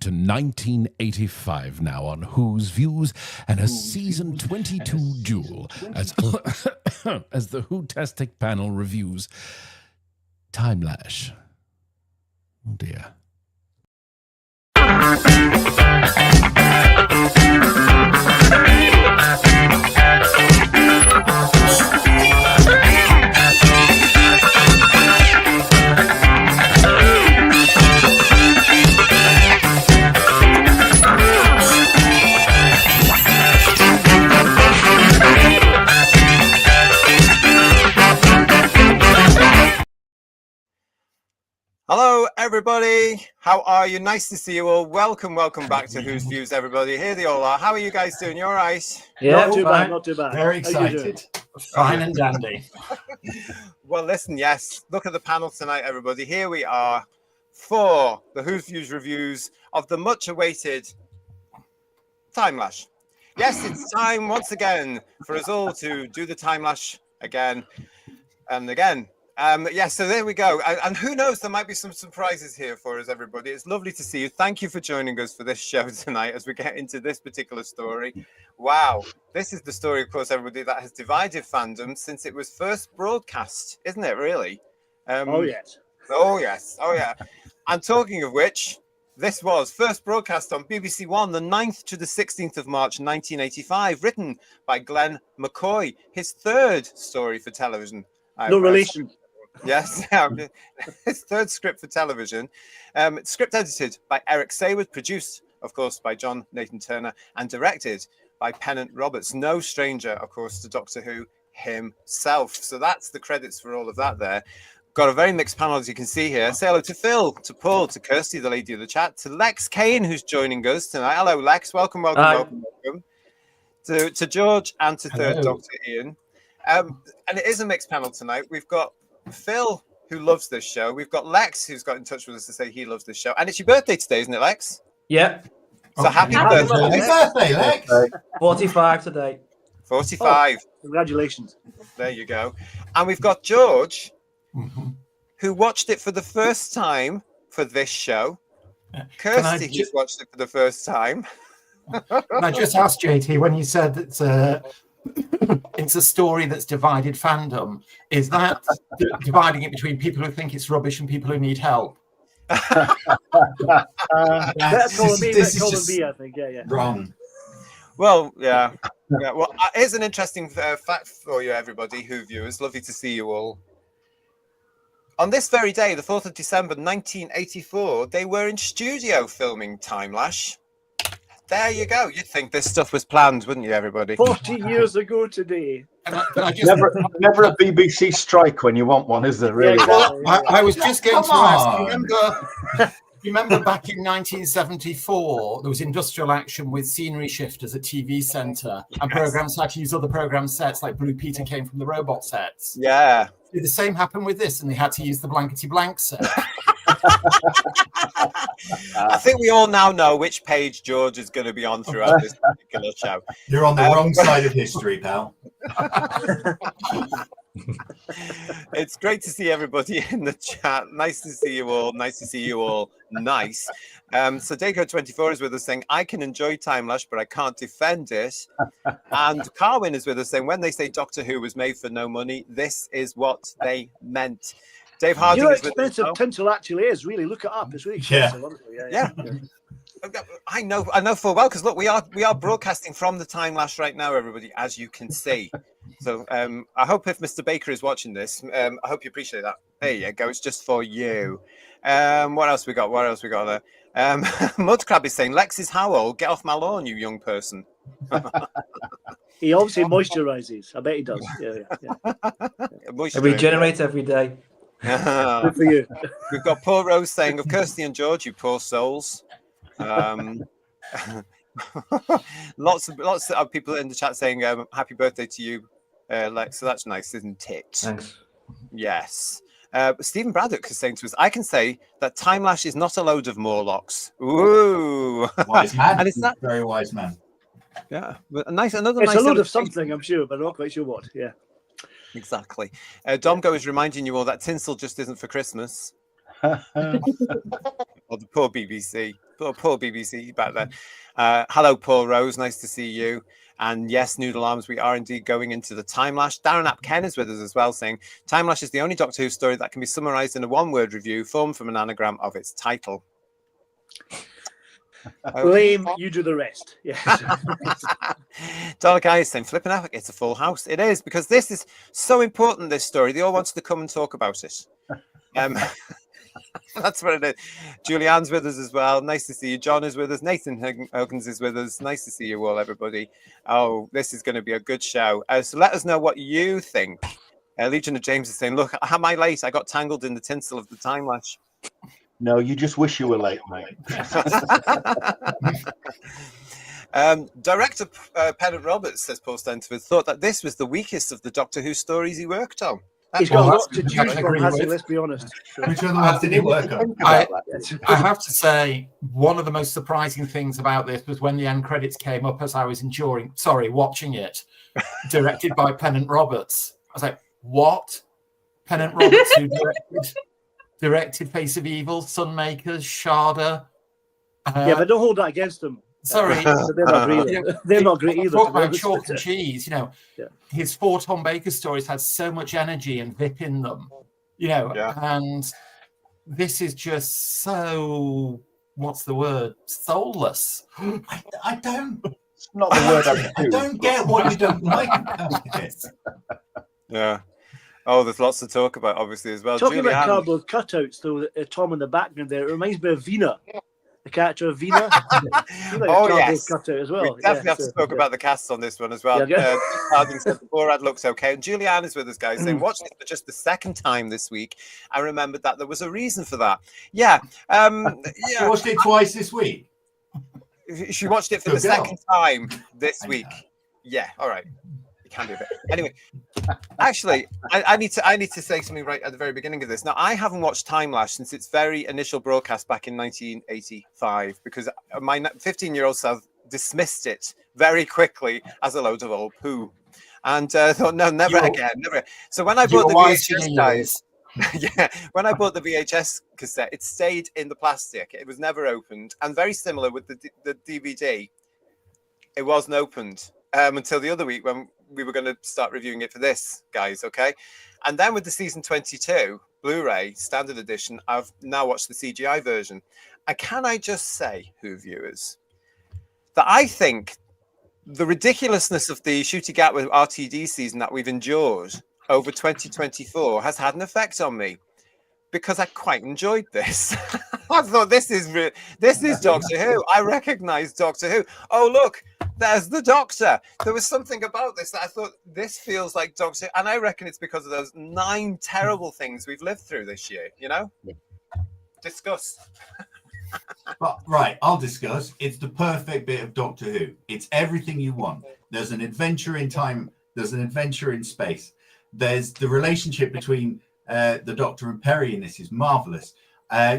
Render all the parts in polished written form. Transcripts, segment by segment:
to 1985 now on Who's Views and a season 22 duel as as the Who-tastic panel reviews Timelash. Oh dear. Hello, everybody. How are you? Nice to see you all. Welcome back to Who's Views, everybody. Here they all are. How are you guys doing? You all right? Yeah, Not too bad. Very excited. Fine and dandy. Well, listen, yes. Look at the panel tonight, everybody. Here we are for the Who's Views reviews of the much-awaited Timelash. Yes, it's time once again for us all to do the Timelash again and again. Yes, so there we go. And who knows, there might be some surprises here for us, everybody. It's lovely to see you. Thank you for joining us for this show tonight as we get into this particular story. Wow. This is the story, of course, everybody, that has divided fandom since it was first broadcast, isn't it, really? Oh, yes. Oh, yes. Oh, yeah. And talking of which, this was first broadcast on BBC One, the 9th to the 16th of March, 1985, written by Glenn McCoy, his third story for television. No relation. Yes, his third script for television. Script edited by Eric Sayward, produced, of course, by John Nathan Turner, and directed by Pennant Roberts. No stranger, of course, to Doctor Who himself. So that's the credits for all of that there. Got a very mixed panel, as you can see here. Say hello to Phil, to Paul, to Kirsty, the lady of the chat, to Lex Kane, who's joining us tonight. Hello, Lex. Welcome. To George and to third Doctor Ian. And it is a mixed panel tonight. We've got Phil, who loves this show. We've got Lex, who's got in touch with us to say he loves this show. And it's your birthday today, isn't it, Lex? Yeah. So happy birthday. Happy birthday, Lex. 45 today. 45. Oh, congratulations. There you go. And we've got George, who watched it for the first time for this show. Kirsty, who's watched it for the first time. Can I just ask JT, when you said that it's a story that's divided fandom, is that dividing it between people who think it's rubbish and people who need help? That's Colin B, I think. Yeah. Wrong. Well, yeah. Well, here's an interesting fact for you, everybody, Who viewers. Lovely to see you all. On this very day, the 4th of December, 1984, they were in studio filming Timelash. There you go. You'd think this stuff was planned, wouldn't you, everybody? 40 years ago today. Never a BBC strike when you want one, is there, really? I was just going to ask, remember back in 1974, there was industrial action with scenery shifters at TV Centre, and programmes had to use other programme sets, like Blue Peter came from the robot sets. Yeah. Did the same happen with this, and they had to use the blankety blank set? I think we all now know which page George is going to be on throughout this particular show. You're on the wrong side of history, pal. It's great to see everybody in the chat. Nice to see you all. Nice to see you all. Nice. So Daco24 is with us saying, I can enjoy Timelash, but I can't defend it. And Carwin is with us saying, when they say Doctor Who was made for no money, this is what they meant. Dave Harding is with us. Expensive tinsel actually is. Really, look it up. It's really expensive. Yeah. I know full well, because look, we are broadcasting from the Timelash right now, everybody, as you can see. So I hope if Mr. Baker is watching this, I hope you appreciate that. There you go. It's just for you. What else we got? There? Mudcrab is saying, Lex is how old? Get off my lawn, you young person. He obviously moisturizes. I bet he does. Yeah. We regenerate every day. Good for you. We've got poor Rose saying, of Kirsty and George, you poor souls. Lots of people in the chat saying happy birthday to you, Lex. So that's nice, isn't it? Thanks. Yes. Stephen Braddock is saying to us, I can say that Timelash is not a load of Morlocks. Ooh. Wise man. And it's that very wise man. Yeah. It's a load of something, I'm sure, but I'm not quite sure what. Yeah. Exactly. Domgo is reminding you all that tinsel just isn't for Christmas. Or the poor BBC. Poor BBC back then. Hello, Paul Rose. Nice to see you. And yes, Noodle Arms, we are indeed going into the Timelash. Darren Apken is with us as well, saying Timelash is the only Doctor Who story that can be summarised in a one-word review formed from an anagram of its title. Lame, you do the rest. Yes. Dalek is saying, flipping out, it's a full house. It is, because this is so important, this story. They all wanted to come and talk about it. That's what it is. Julianne's with us as well. Nice to see you. John is with us. Nathan Huggins is with us. Nice to see you all, everybody. Oh, this is going to be a good show. So let us know what you think. Legion of James is saying, look, am I late? I got tangled in the tinsel of the Timelash. No, you just wish you were late, mate. Director Pennant Roberts, says Paul Stenford, thought that this was the weakest of the Doctor Who stories he worked on. He's got a lot to choose from, hasn't he? Let's be honest. Which other ones did he work on? I have to say, one of the most surprising things about this was when the end credits came up as I was watching it, directed by Pennant Roberts. I was like, what? Pennant Roberts, who directed Face of Evil, Sunmakers, Sharda. Yeah, but don't hold that against them. Sorry, they're not great. They're not great either. Talk about chalk and cheese. His 4 Tom Baker stories had so much energy and vip in them. And this is just so, what's the word? Soulless. I don't. It's not the word I don't get what you don't like about this. Yeah. Oh, there's lots to talk about, obviously, as well. Talking about cardboard cutouts, though, Tom in the background there, it reminds me of Vina. The character of Vina. Yes. Cutout as well. We definitely have to talk about the casts on this one as well. Harding said the Borad looks okay. And Julianne is with us, guys, saying, watch this for just the second time this week. I remembered that there was a reason for that. Yeah. You watched it twice this week? She watched it for the second time this week. Yeah, all right. Can do a bit. Anyway, actually, I need to say something right at the very beginning of this. Now, I haven't watched Timelash since its very initial broadcast back in 1985 because my 15-year-old self dismissed it very quickly as a load of old poo, and thought, no, never again, never. So when I bought the VHS, guys, when I bought the VHS cassette, it stayed in the plastic. It was never opened, and very similar with the DVD. It wasn't opened until the other week when we were going to start reviewing it for this, guys, okay? And then with the season 22 Blu-ray standard edition, I've now watched the CGI version. And can I just say, Who viewers, that I think the ridiculousness of the Shooty Gatwick RTD season that we've endured over 2024 has had an effect on me because I quite enjoyed this. I thought this is Doctor Who. I recognise Doctor Who. Oh, look. There's the Doctor. There was something about this that I thought this feels like Doctor, and I reckon it's because of those 9 terrible things we've lived through this year. Discuss. But right, I'll discuss. It's the perfect bit of Doctor Who. It's everything you want. There's an adventure in time. There's an adventure in space. There's the relationship between the Doctor and Perry in this is marvelous.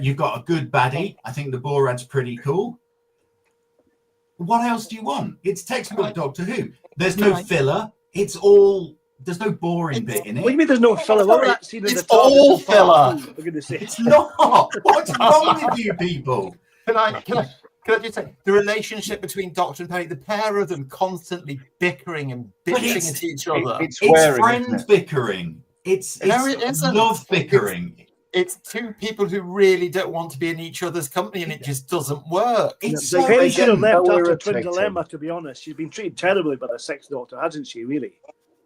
You've got a good baddie. I think the Borad's pretty cool. What else do you want? It's textbook Doctor Who. There's no filler. There's no boring bit in it. What do you mean there's no filler? What that scene in the all filler. It's not. What's wrong with you people? Can I just say the relationship between Doctor and Perry, the pair of them constantly bickering and bitching at each other. It's friends bickering. It's love bickering. It's 2 people who really don't want to be in each other's company, and it just doesn't work. They should have left after Twin Dilemma, to be honest. She's been treated terribly by the sex doctor, hasn't she, really?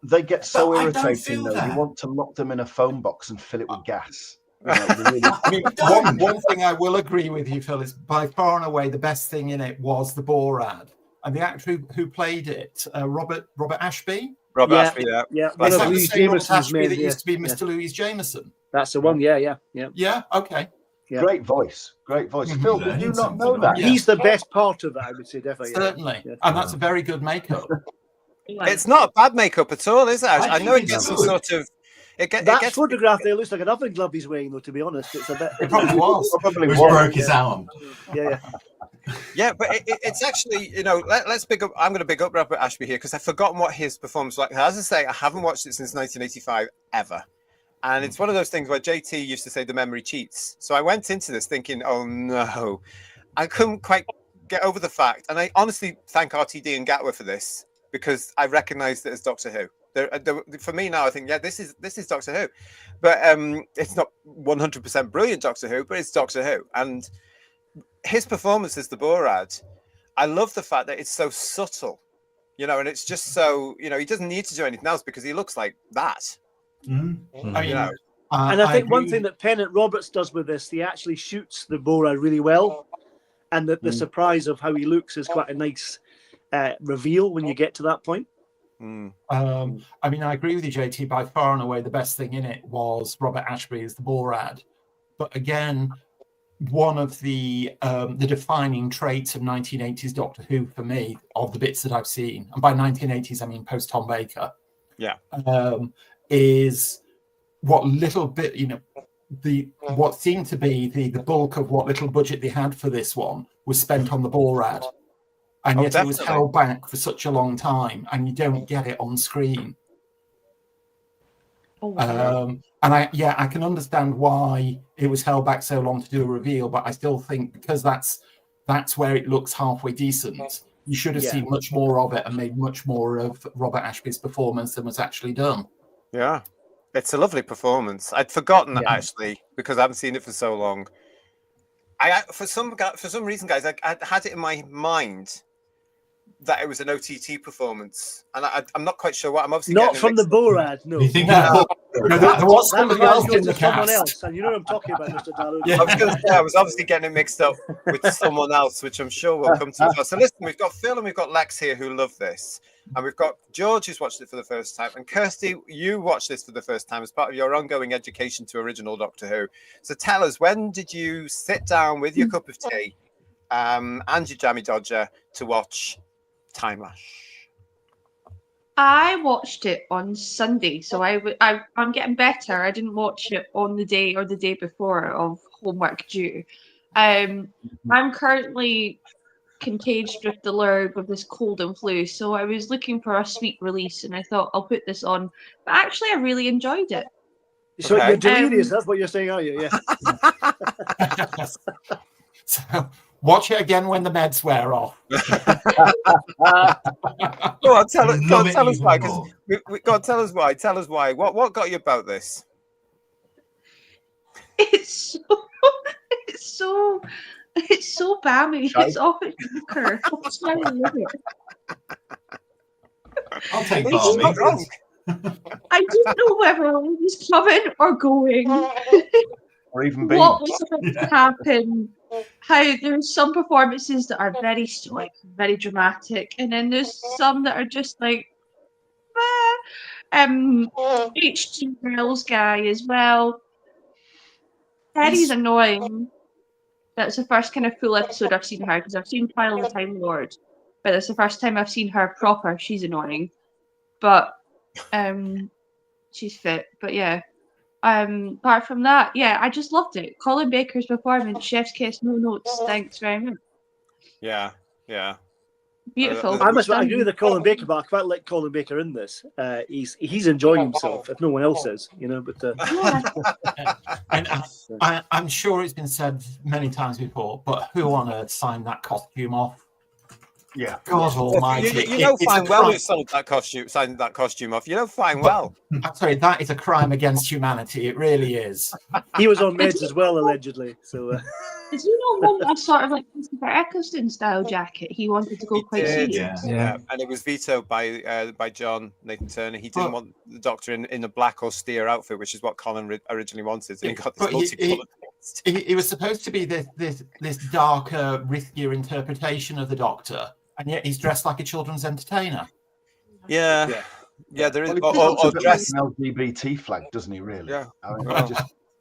They get so irritating, though. You want to lock them in a phone box and fill it with gas. One thing I will agree with you, Phil, is by far and away the best thing in it was the Borad. And the actor who played it, Robert Ashby. Ashby, yeah. One of Louise Jameson's that used to be Mr. Louise Jameson. That's the one, yeah. Yeah, okay. Yeah. Great voice. Phil, did you not know that? He's the best part of that, I would say, definitely. Certainly. Yeah. And that's a very good makeup. It's not a bad makeup at all, is it? I know it gets some sort of... That photograph there looks like an oven glove he's wearing, though, to be honest. It's a bit... It probably was. It broke his arm. Yeah. Yeah, but it's actually, let's big up. I'm going to big up Robert Ashby here because I've forgotten what his performance was like. As I say, I haven't watched it since 1985 ever. And it's one of those things where JT used to say the memory cheats. So I went into this thinking, oh no. I couldn't quite get over the fact, and I honestly thank RTD and Gatwa for this, because I recognised it as Doctor Who. For me now, I think, yeah, this is Doctor Who, but it's not 100% brilliant Doctor Who, but it's Doctor Who, and his performance as the Borad, I love the fact that it's so subtle, you know, and it's just so, you know, he doesn't need to do anything else because he looks like that. Mm-hmm. I mean, you know. And I think one thing that Pennant Roberts does with this, he actually shoots the Bora really well, and the surprise of how he looks is quite a nice reveal when you get to that point. I mean, I agree with you, JT. By far and away, the best thing in it was Robert Ashby as the Borad. But again, one of the defining traits of 1980s Doctor Who for me, of the bits that I've seen, and by 1980s I mean post Tom Baker, is what little bit, you know, what seemed to be the bulk of what little budget they had for this one was spent on the Borad. And yet it was held back for such a long time, and you don't get it on screen. And I can understand why it was held back so long to do a reveal, but I still think because that's where it looks halfway decent, you should have seen much more of it and made much more of Robert Ashby's performance than was actually done. Yeah, it's a lovely performance. I'd forgotten actually, because I haven't seen it for so long. For some reason, guys, I had it in my mind that it was an OTT performance, and I'm not quite sure what. I'm obviously not from the Borad. No, you think there was somebody else in the cast. Else, and you know what I'm talking about, Mr. Darrow. I was going to say I was obviously getting it mixed up with someone else, which I'm sure we'll come to. So listen, we've got Phil and we've got Lex here who love this, and we've got George who's watched it for the first time, and Kirsty, you watched this for the first time as part of your ongoing education to original Doctor Who. So tell us, when did you sit down with your cup of tea and your jammy dodger to watch Timelash? I watched it on Sunday, so I'm getting better. I didn't watch it on the day or the day before of homework due. I'm currently contagious with the lair with this cold and flu, so I was looking for a sweet release, and I thought I'll put this on. But actually, I really enjoyed it. So you're delirious, that's what you're saying, are you? Yeah. So watch it again when the meds wear off. Go on, tell us why. Go on, tell us why. Tell us why. What got you about this? It's so bammy. It's off at Tekker. I'll take balmy. I didn't know whether I was coming or going. Or even being. What was going to happen? How there's some performances that are very stoic, very dramatic, and then there's some that are just like H.G. Wells guy as well. Eddie's annoying. That's the first kind of full episode I've seen her, because I've seen Trial of the Time Lord, but that's the first time I've seen her proper. She's annoying, but she's fit. But yeah, apart from that, yeah, I just loved it. Colin Baker's performance, chef's kiss, no notes. Thanks very much. Yeah. Beautiful. I agree with the Colin Baker, but I quite like Colin Baker in this. He's enjoying himself, if no one else is, you know. But and I'm sure it's been said many times before, but who on earth signed that costume off? Yeah, God Almighty! You know fine well who signed that costume off. You know fine well. I'm sorry, that is a crime against humanity. It really is. He was on meds as well, allegedly. So. Did you not want a sort of like Christopher Eccleston style jacket? He wanted to go quite serious. Yeah, and it was vetoed by John Nathan Turner. He didn't want the Doctor in a black austere outfit, which is what Colin originally wanted. And he got this multicolored. It was supposed to be this darker, riskier interpretation of the Doctor, and yet he's dressed like a children's entertainer. Yeah, there is. Well, or dress an LGBT flag, doesn't he? Really? Yeah. I mean,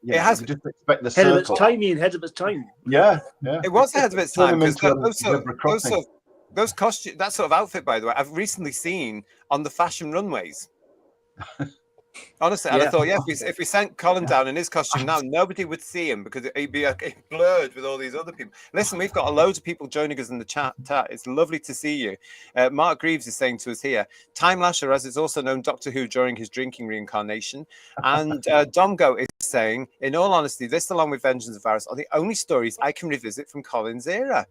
it has. You just expect the head circle. of its time, Ian. Head of its time. Yeah. It was ahead of its time because those costumes, that sort of outfit, by the way, I've recently seen on the fashion runways. Honestly, and I thought, if we sent Colin down in his costume now, nobody would see him because he'd be blurred with all these other people. Listen, we've got loads of people joining us in the chat. It's lovely to see you. Mark Greaves is saying to us here, Timelash, or as it's also known, Doctor Who during his drinking reincarnation. And Domgo is saying, in all honesty, this along with Vengeance of Varys are the only stories I can revisit from Colin's era.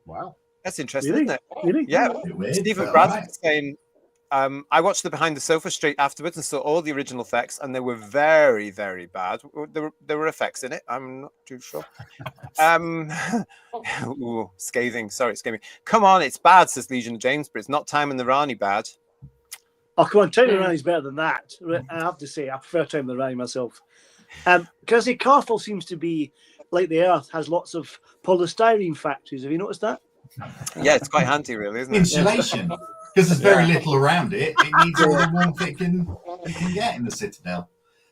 Wow. That's interesting, Really? isn't it? Really? Yeah. Weird, Stephen but Bradford alright. saying, I watched the Behind the Sofa straight afterwards and saw all the original effects, and they were very, very bad. There were effects in it. I'm not too sure. Ooh, scathing. Sorry, it's scathing. Come on, it's bad, says Legion of James, but it's not Time and the Rani bad. Oh, come on, Time and the Rani's better than that. I have to say, I prefer Time and the Rani myself. Because the Carful seems to be, like the Earth, has lots of polystyrene factories. Have you noticed that? Yeah, it's quite handy, really, isn't it? Insulation. Because there's very little around it. It needs all the warmth it can get in the Citadel.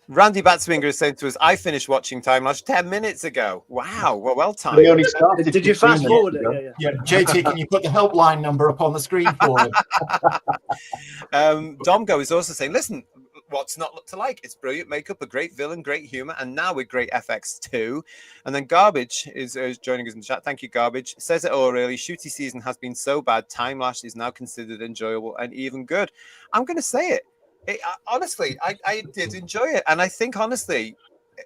Randy Batswinger is saying to us, I finished watching Timelash 10 minutes ago. Wow, well They timed. only started Did you 15 fast forward it? minutes ago. Yeah. Yeah, JT, can you put the helpline number up on the screen for him? Domgo is also saying, listen, what's not to like? It's brilliant makeup, a great villain, great humor, and now with great FX too. And then Garbage is joining us in the chat. Thank you, Garbage. Says it all really. Shooty season has been so bad. Timelash is now considered enjoyable and even good. I'm going to say it. Honestly, I did enjoy it. And I think, honestly,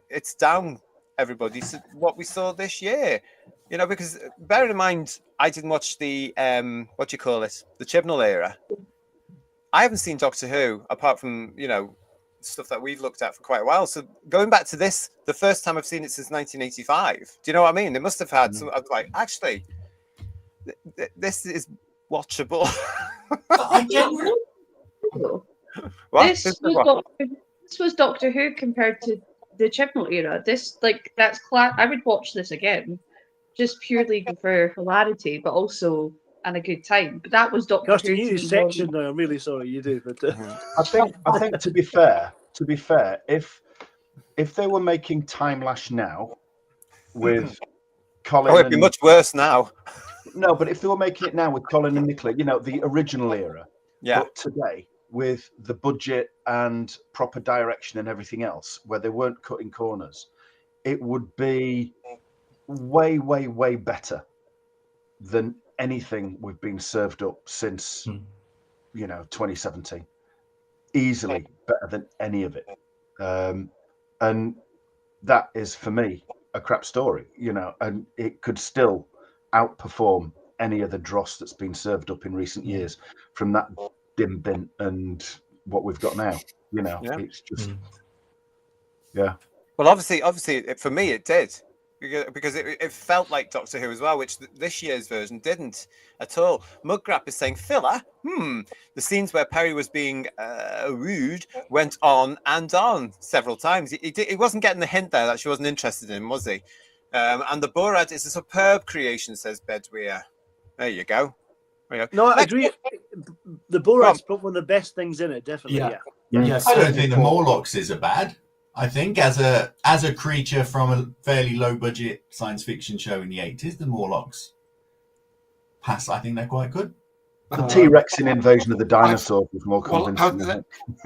it's down, everybody, to what we saw this year. You know, because bear in mind, I didn't watch the, the Chibnall era. I haven't seen Doctor Who, apart from, you know, stuff that we've looked at for quite a while. So going back to this, the first time I've seen it since 1985. Do you know what I mean? They must have had some, I was like, actually, this is watchable. This was Doctor Who compared to the Chibnall era. I would watch this again, just purely for hilarity, but also and a good time. But that was Doctor Gosh, Who. you need a section now. I'm really sorry, you do. But I think to be fair, if they were making Timelash now with Colin, it'd be much worse now. No, but if they were making it now with Colin and Nicola, you know, the original era, but today with the budget and proper direction and everything else, where they weren't cutting corners, it would be way, way, way better than anything we've been served up since, 2017. Easily better than any of it. And that is, for me, a crap story, and it could still outperform any other dross that's been served up in recent years from that dim bin and what we've got now. It's just, Well, obviously, for me, it did. Because it felt like Doctor Who as well, which this year's version didn't at all. Muggrap is saying, filler? The scenes where Perry was being rude went on and on several times. He wasn't getting the hint there that she wasn't interested in him, was he? And the Borad is a superb creation, says Bedweir. There you go. No, I agree. The Borad's probably one of the best things in it, definitely. Yeah. Yes, I don't think the Morlocks are bad. I think as a creature from a fairly low budget science fiction show in the 80s, the Morlocks pass. I think they're quite good. The T-Rex in Invasion of the Dinosaurs was more convincing.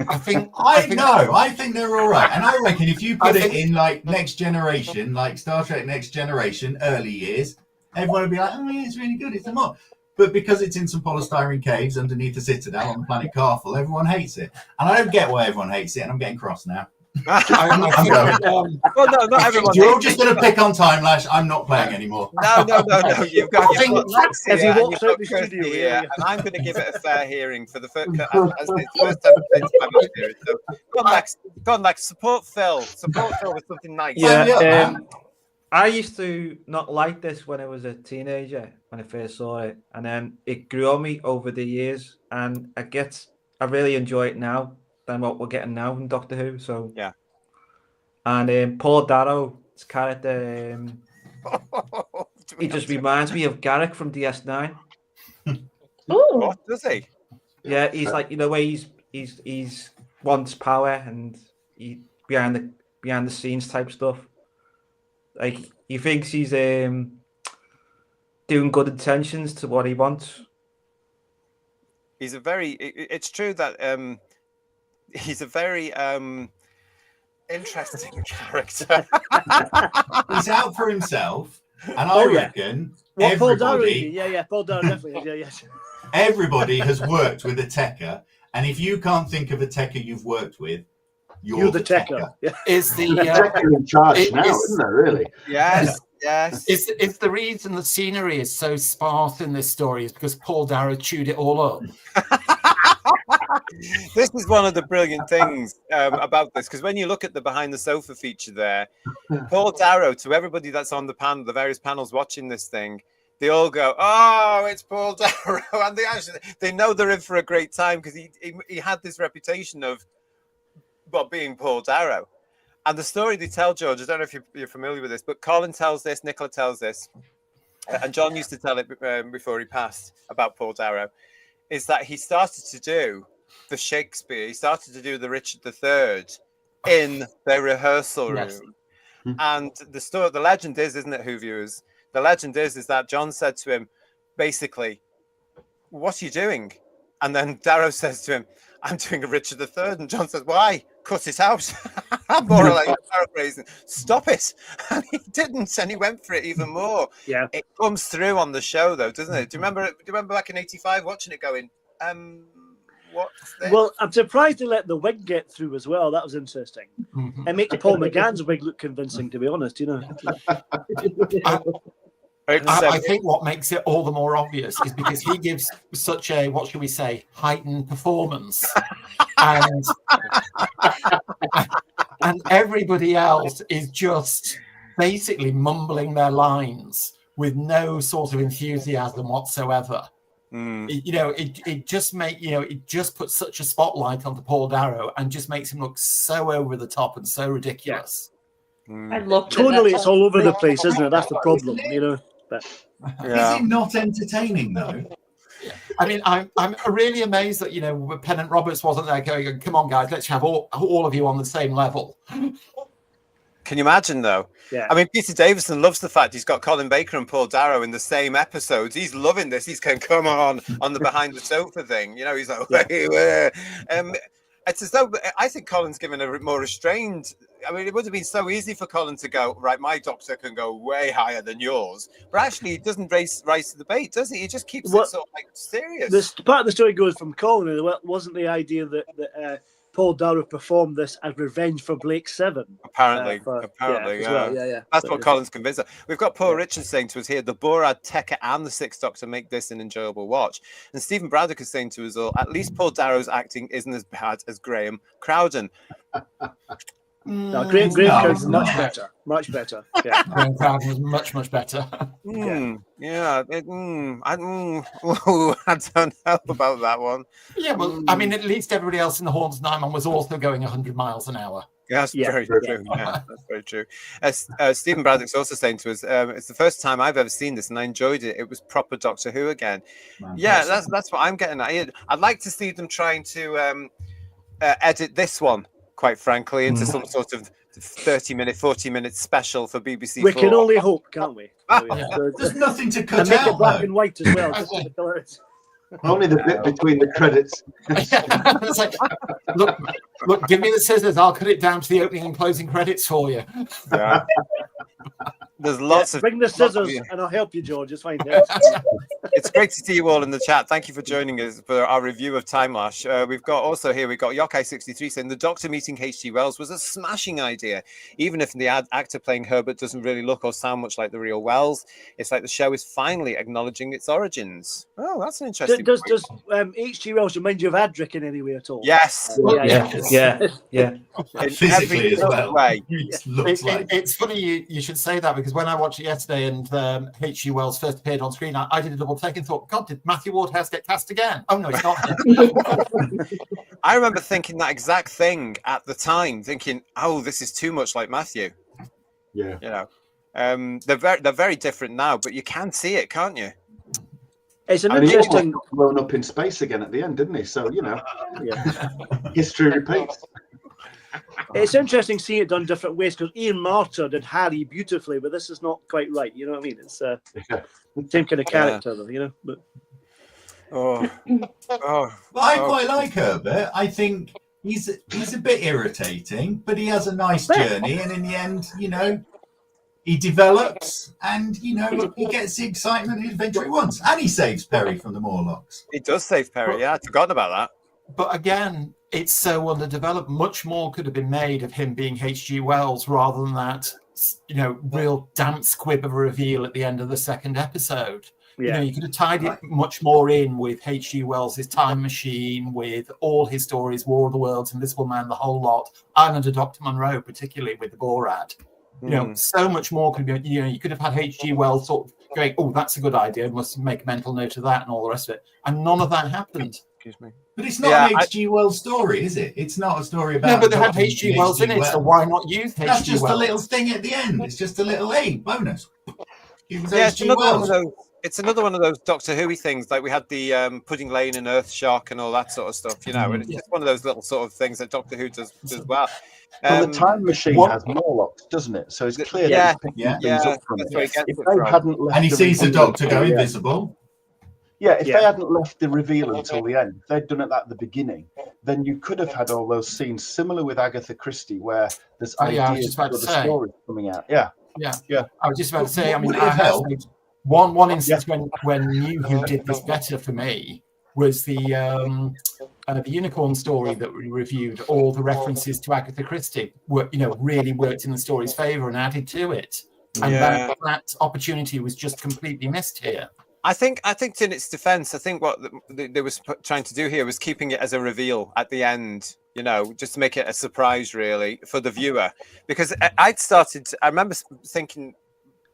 I think they're all right. And I reckon if you put it in like Next Generation, like Star Trek Next Generation, early years, everyone would be like, oh yeah, it's really good, it's a mod. But because it's in some polystyrene caves underneath the Citadel on the planet Carful, everyone hates it. And I don't get why everyone hates it, and I'm getting cross now. Well, no, not everyone. You're all just going to pick on Timelash. I'm not playing anymore. No. You've got Lexi as he here, walks out the studio here, and I'm going to give it a fair hearing for the first as the first time I've been here. So go on, Lex. Support Phil with something nice. Yeah. I used to not like this when I was a teenager when I first saw it, and then it grew on me over the years, and I really enjoy it now than what we're getting now in Doctor Who. So yeah, and Paul Darrow's character, he just reminds me of Garrick from DS9. Oh, what does he? Yeah, he's like where he's wants power and he behind the scenes type stuff. Like he thinks he's doing good intentions to what he wants. It's true that he's a very interesting character. He's out for himself, and I reckon Paul Darrow, Paul Darrow definitely. Yes. Everybody has worked with a Tekker, and if you can't think of a Tekker you've worked with, You're the Tekker. Yeah. Is the Tekker in charge now, isn't there? Really? Yes. Yes. Is the reason the scenery is so sparse in this story is because Paul Darrow chewed it all up? This is one of the brilliant things about this, because when you look at the behind the sofa feature there, Paul Darrow, to everybody that's on the panel, the various panels watching this thing, they all go, "Oh, it's Paul Darrow," and they know they're in for a great time, because he had this reputation of being Paul Darrow. And the story they tell, George, I don't know if you're familiar with this, but Colin tells this, Nicola tells this, and John used to tell it before he passed about Paul Darrow, is that he started to do the Shakespeare, he started to do the Richard III in their rehearsal room. Yes. And the legend is, isn't it, Who viewers? The legend is that John said to him, basically, "What are you doing?" And then Darrow says to him, "I'm doing a Richard III." And John says, "Why? Cut it out." More like paraphrasing. "Stop it." And he didn't, and he went for it even more. Yeah. It comes through on the show, though, doesn't it? Do you remember back in '85 watching it going, what's this? Well, I'm surprised they let the wig get through as well. That was interesting. It makes Paul McGann's wig look convincing, to be honest, you know. I think what makes it all the more obvious is because he gives such a, what should we say, heightened performance. And everybody else is just basically mumbling their lines with no sort of enthusiasm whatsoever. It just puts such a spotlight onto Paul Darrow and just makes him look so over the top and so ridiculous. I love Tonally, it's all over the place, isn't it? That's the problem, you know. But is it not entertaining though? I mean, I'm really amazed that Pennant Roberts wasn't there going, "Come on, guys, let's have all of you on the same level." Can you imagine, though? Yeah. I mean, Peter Davison loves the fact he's got Colin Baker and Paul Darrow in the same episodes. He's loving this. He's going, "Come on the behind the sofa thing." He's like, it's as though I think Colin's given a more restrained. I mean, it would have been so easy for Colin to go, "Right, my doctor can go way higher than yours," but actually, he doesn't rise to the bait, does he? He just keeps it sort of like serious. This part of the story goes from Colin, and it wasn't the idea that Paul Darrow performed this as revenge for Blake Seven. Apparently, yeah. That's what Colin's convinced of. We've got Paul Richards saying to us here, the Borad, Tekker, and the Sixth Doctor make this an enjoyable watch. And Stephen Braddock is saying to us all, at least Paul Darrow's acting isn't as bad as Graham Crowden. No, Graham Crowden's much better. Yeah. Graham Crowden was much better. I don't know about that one. Yeah, well, I mean, at least everybody else in the Horns Nymon was also going 100 miles an hour. Yeah, that's very true. Yeah, that's very true. Stephen Braddock's also saying to us, it's the first time I've ever seen this, and I enjoyed it. It was proper Doctor Who again. Yeah, that's what I'm getting at. I'd like to see them trying to edit this one, quite frankly, into some sort of 30-minute, 40-minute special for BBC. We can only hope, can't we? There's nothing to cut and make out. it black and white as well. Only the bit between the credits. It's like, look, give me the scissors. I'll cut it down to the opening and closing credits for you. Yeah. There's lots of... Bring the scissors and I'll help you, George. It's fine. It's great to see you all in the chat. Thank you for joining us for our review of Timelash. We've got Yokai63 saying the Doctor meeting H.G. Wells was a smashing idea. Even if the actor playing Herbert doesn't really look or sound much like the real Wells, it's like the show is finally acknowledging its origins. Oh, that's an interesting Does H.G. Wells remind you of Adric in any way at all? Yes. Yeah. Physically as well. Way. It's funny you should say that, because when I watched it yesterday and H.G. Wells first appeared on screen, I did a double take and thought, God, did Matthew Wardhouse get cast again? Oh, no, he's not. I remember thinking that exact thing at the time, thinking, oh, this is too much like Matthew. Yeah. They're very different now, but you can see it, can't you? It's an He interesting... got blown up in space again at the end, didn't he? So, history repeats. It's interesting seeing it done different ways, because Ian Marter did Harry beautifully, but this is not quite right. You know what I mean? It's same kind of character, though. But I quite like Herbert. I think he's a bit irritating, but he has a nice journey, and in the end, he develops, and he gets the excitement and adventure he wants, and he saves Perry from the Morlocks. He does save Perry. Yeah, I'd forgotten about that. But again, it's so underdeveloped. Much more could have been made of him being H.G. Wells rather than that, real damp squib of a reveal at the end of the second episode. Yeah. You could have tied it much more in with H.G. Wells' Time Machine, with all his stories, War of the Worlds, Invisible Man, the whole lot, Island of Dr. Monroe, particularly with the Borad. So much more could be. You could have had H.G. Wells sort of going, "Oh, that's a good idea. Must make a mental note of that," and all the rest of it. And none of that happened. Excuse me. But it's not an H.G. Wells story, is it? It's not a story about. No, but they have H.G. Wells in it, so why not use H.G. Wells? That's just a little thing at the end. It's just a little bonus. It's another one of those Doctor Who things. Like we had the Pudding Lane and Earth Shark and all that sort of stuff. And it's just one of those little sort of things that Doctor Who does well. Well, the Time Machine has Morlocks, doesn't it? So it's clear that he's picking things up from it. If they hadn't left and he sees the Doctor go invisible. Yeah, if they hadn't left the reveal until the end, if they'd done it at the beginning, then you could have had all those scenes similar with Agatha Christie, where there's ideas for the stories coming out. Yeah. I was just about to say. I mean, one instance when New Who did this better for me was the unicorn story that we reviewed. All the references to Agatha Christie were, really worked in the story's favour and added to it. And that opportunity was just completely missed here. I think in its defense, I think what they was trying to do here was keeping it as a reveal at the end, just to make it a surprise really for the viewer. Because I remember thinking,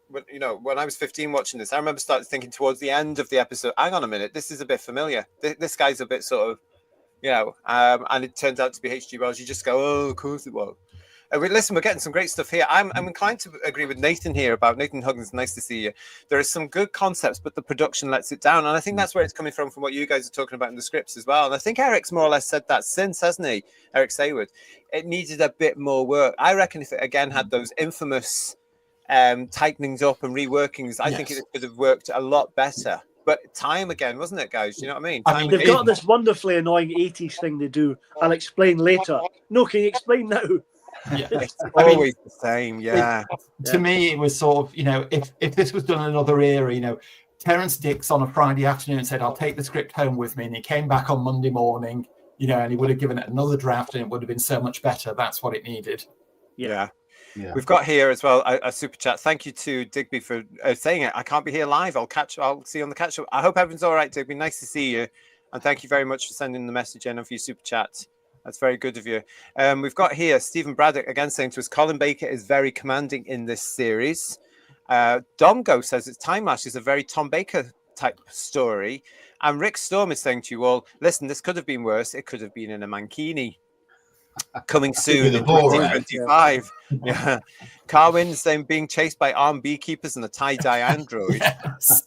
when I was 15 watching this, I remember started thinking towards the end of the episode, hang on a minute, this is a bit familiar. This guy's a bit sort of, and it turns out to be H.G. Wells. You just go, oh, of course it was. Listen, we're getting some great stuff here. I'm inclined to agree with Nathan here about Nathan Huggins. Nice to see you. There are some good concepts, but the production lets it down. And I think that's where it's coming from what you guys are talking about in the scripts as well. And I think Eric's more or less said that since, hasn't he? Eric Saywood. It needed a bit more work. I reckon if it again had those infamous tightenings up and reworkings, I think it could have worked a lot better. But time again, wasn't it, guys? You know what I mean? They've got this wonderfully annoying 80s thing they do. I'll explain later. No, can you explain now? Yeah, it's always the same. To me, it was sort of, if this was done in another era, Terence Dix on a Friday afternoon said, "I'll take the script home with me," and he came back on Monday morning, and he would have given it another draft, and it would have been so much better. That's what it needed. Yeah. We've got here as well a super chat. Thank you to Digby for saying it. I can't be here live. I'll see you on the catch up. I hope everyone's all right, Digby. Nice to see you, and thank you very much for sending the message in and for your super chat. That's very good of you. We've got here Stephen Braddock again saying to us, Colin Baker is very commanding in this series. Domgo says it's Timelash is a very Tom Baker type story. And Rick Storm is saying to you all, listen, this could have been worse. It could have been in a mankini. Coming soon in 2025. Yeah. Carwin saying being chased by armed beekeepers and a tie-dye android. Yes.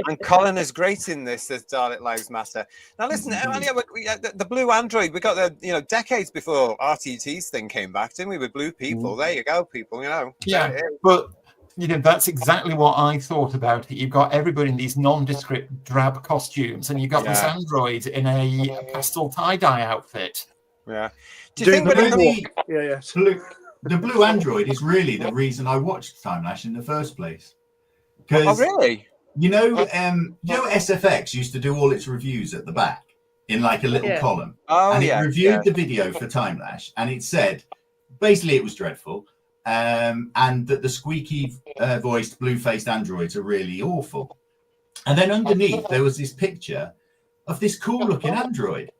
And Colin is great in this, says Dalek Lives Matter. Now listen, the blue android, we got the decades before RTT's thing came back, didn't we? With blue people. There you go, people, Yeah, but that's exactly what I thought about it. You've got everybody in these nondescript drab costumes, and you've got this android in a pastel tie-dye outfit. Yeah. Do you think the blue android is really the reason I watched Timelash in the first place? Oh, really? SFX used to do all its reviews at the back in like a little column. Oh, and it reviewed the video for Timelash, and it said basically it was dreadful, and that the squeaky voiced blue-faced androids are really awful. And then underneath there was this picture of this cool-looking android.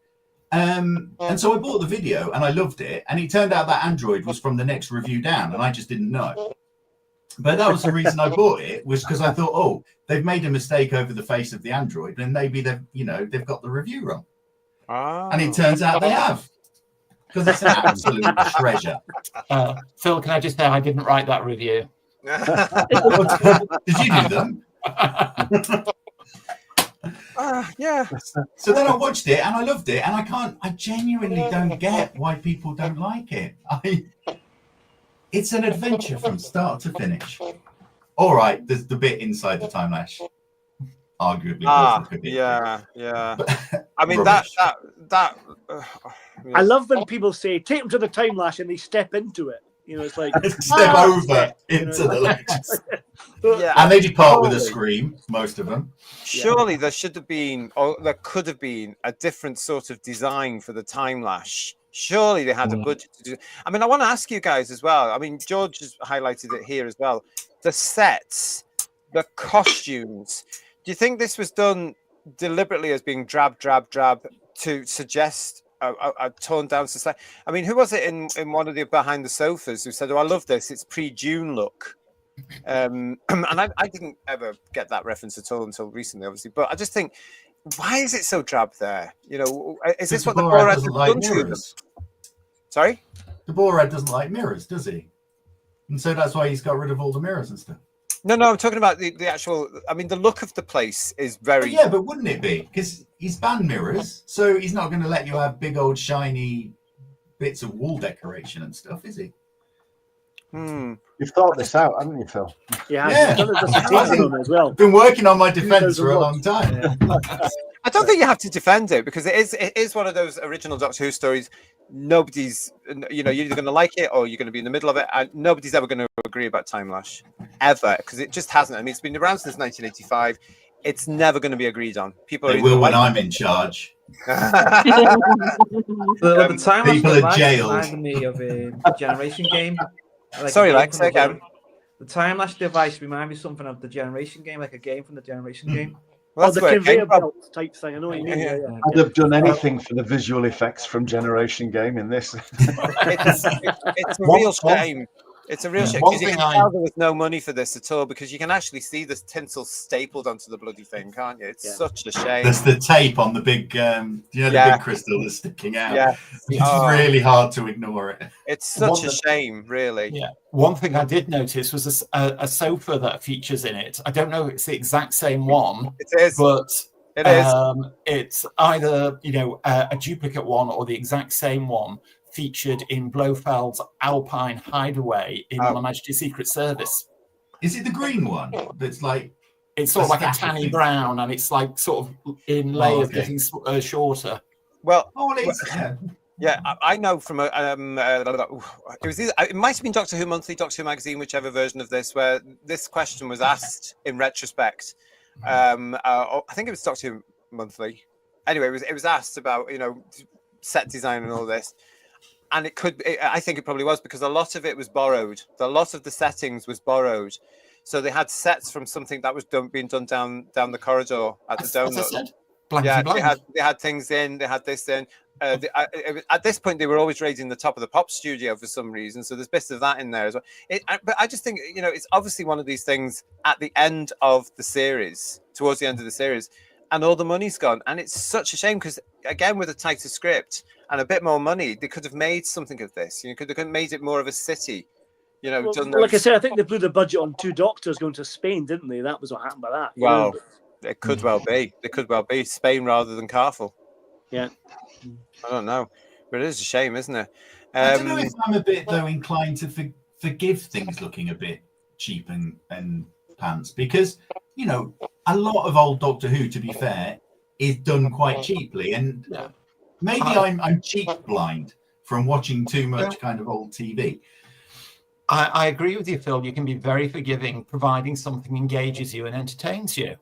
And so I bought the video and I loved it, and it turned out that android was from the next review down, and I just didn't know. But that was the reason I bought it, was because I thought, oh, they've made a mistake over the face of the android, and maybe they've got the review wrong. And it turns out they have, because it's an absolute treasure. Phil, can I just say I didn't write that review? Did you do them? Yeah. So then I watched it and I loved it, and I genuinely don't get why people don't like it. It's an adventure from start to finish. All right, there's the bit inside the Timelash. Arguably. Yeah. But, I mean, rubbish. I love when people say, take them to the Timelash, and they step into it. It's like step over into the ledge. Yeah, And they depart with a scream, most of them. Surely there should have been, or there could have been, a different sort of design for the Timelash. Surely they had a budget to do. I mean, I want to ask you guys as well. I mean, George has highlighted it here as well. The sets, the costumes. Do you think this was done deliberately as being drab to suggest a toned down society? I mean, who was it in one of the behind the sofas who said, "Oh, I love this. It's pre-June look." And I didn't ever get that reference at all until recently, obviously. But I just think, why is it so drab there? You know, is this what the Borad doesn't like mirrors? Sorry, the Borad doesn't like mirrors, does he? And so that's why he's got rid of all the mirrors and stuff. No, I'm talking about the actual. I mean, the look of the place is very. Yeah, but wouldn't it be? Because he's banned mirrors, so he's not going to let you have big old shiny bits of wall decoration and stuff, is he? You've thought this out, haven't you, Phil? Yeah. As well. Been working on my defense for a long time. Yeah. I don't think you have to defend it because it is one of those original Doctor Who stories. Nobody's, you're either going to like it or you're going to be in the middle of it, and nobody's ever going to agree about Timelash ever because it just hasn't. I mean, it's been around since 1985. It's never going to be agreed on. People will when I'm in charge. The Timelash people are jailed. reminded me of a Generation game. Sorry, Lex, say again. The Timelash device reminded me something of the Generation game, like a game from the Generation game. Well, the conveyor belt type thing. I know what you mean. Yeah. I'd have done anything for the visual effects from Generation Game in this. It's a real shame. It's a real shame because you can tell there was no money for this at all because you can actually see this tinsel stapled onto the bloody thing, can't you? It's such a shame. There's the tape on the big, the big crystal that's sticking out. Yeah. It's really hard to ignore it. It's such a shame, really. Yeah. One thing I did notice was a sofa that features in it. I don't know if it's the exact same one. It is. But it is. It's either, a duplicate one or the exact same one featured in Blofeld's Alpine Hideaway in Her Majesty's Secret Service. Is it the green one? That's like it's sort of like a tanny brown, and it's like sort of in layers getting shorter. Well, yeah, I know from it might have been Doctor Who Monthly, Doctor Who Magazine, whichever version of this, where this question was asked in retrospect. I think it was Doctor Who Monthly. Anyway, it was asked about set design and all this. And I think it probably was because a lot of it was borrowed. A lot of the settings was borrowed. So they had sets from something that was being done down the corridor at the donut. They had things in, they had this in. At this point, they were always raiding the top of the pop studio for some reason. So there's bits of that in there as well. But I just think, it's obviously one of these things at the end of the series, towards the end of the series, and all the money's gone. And it's such a shame because, again, with a tighter script and a bit more money, they could have made something of this. They could have made it more of a city. Like I said, I think they blew the budget on 2 doctors going to Spain, didn't they? That was what happened by that. Well, it could well be. It could well be Spain rather than Carful. Yeah. I don't know. But it is a shame, isn't it? I don't know if I'm a bit, though, inclined to forgive things looking a bit cheap and pants because, a lot of old Doctor Who, to be fair, is done quite cheaply. And maybe I'm cheap blind from watching too much kind of old TV. I agree with you, Phil. You can be very forgiving, providing something engages you and entertains you.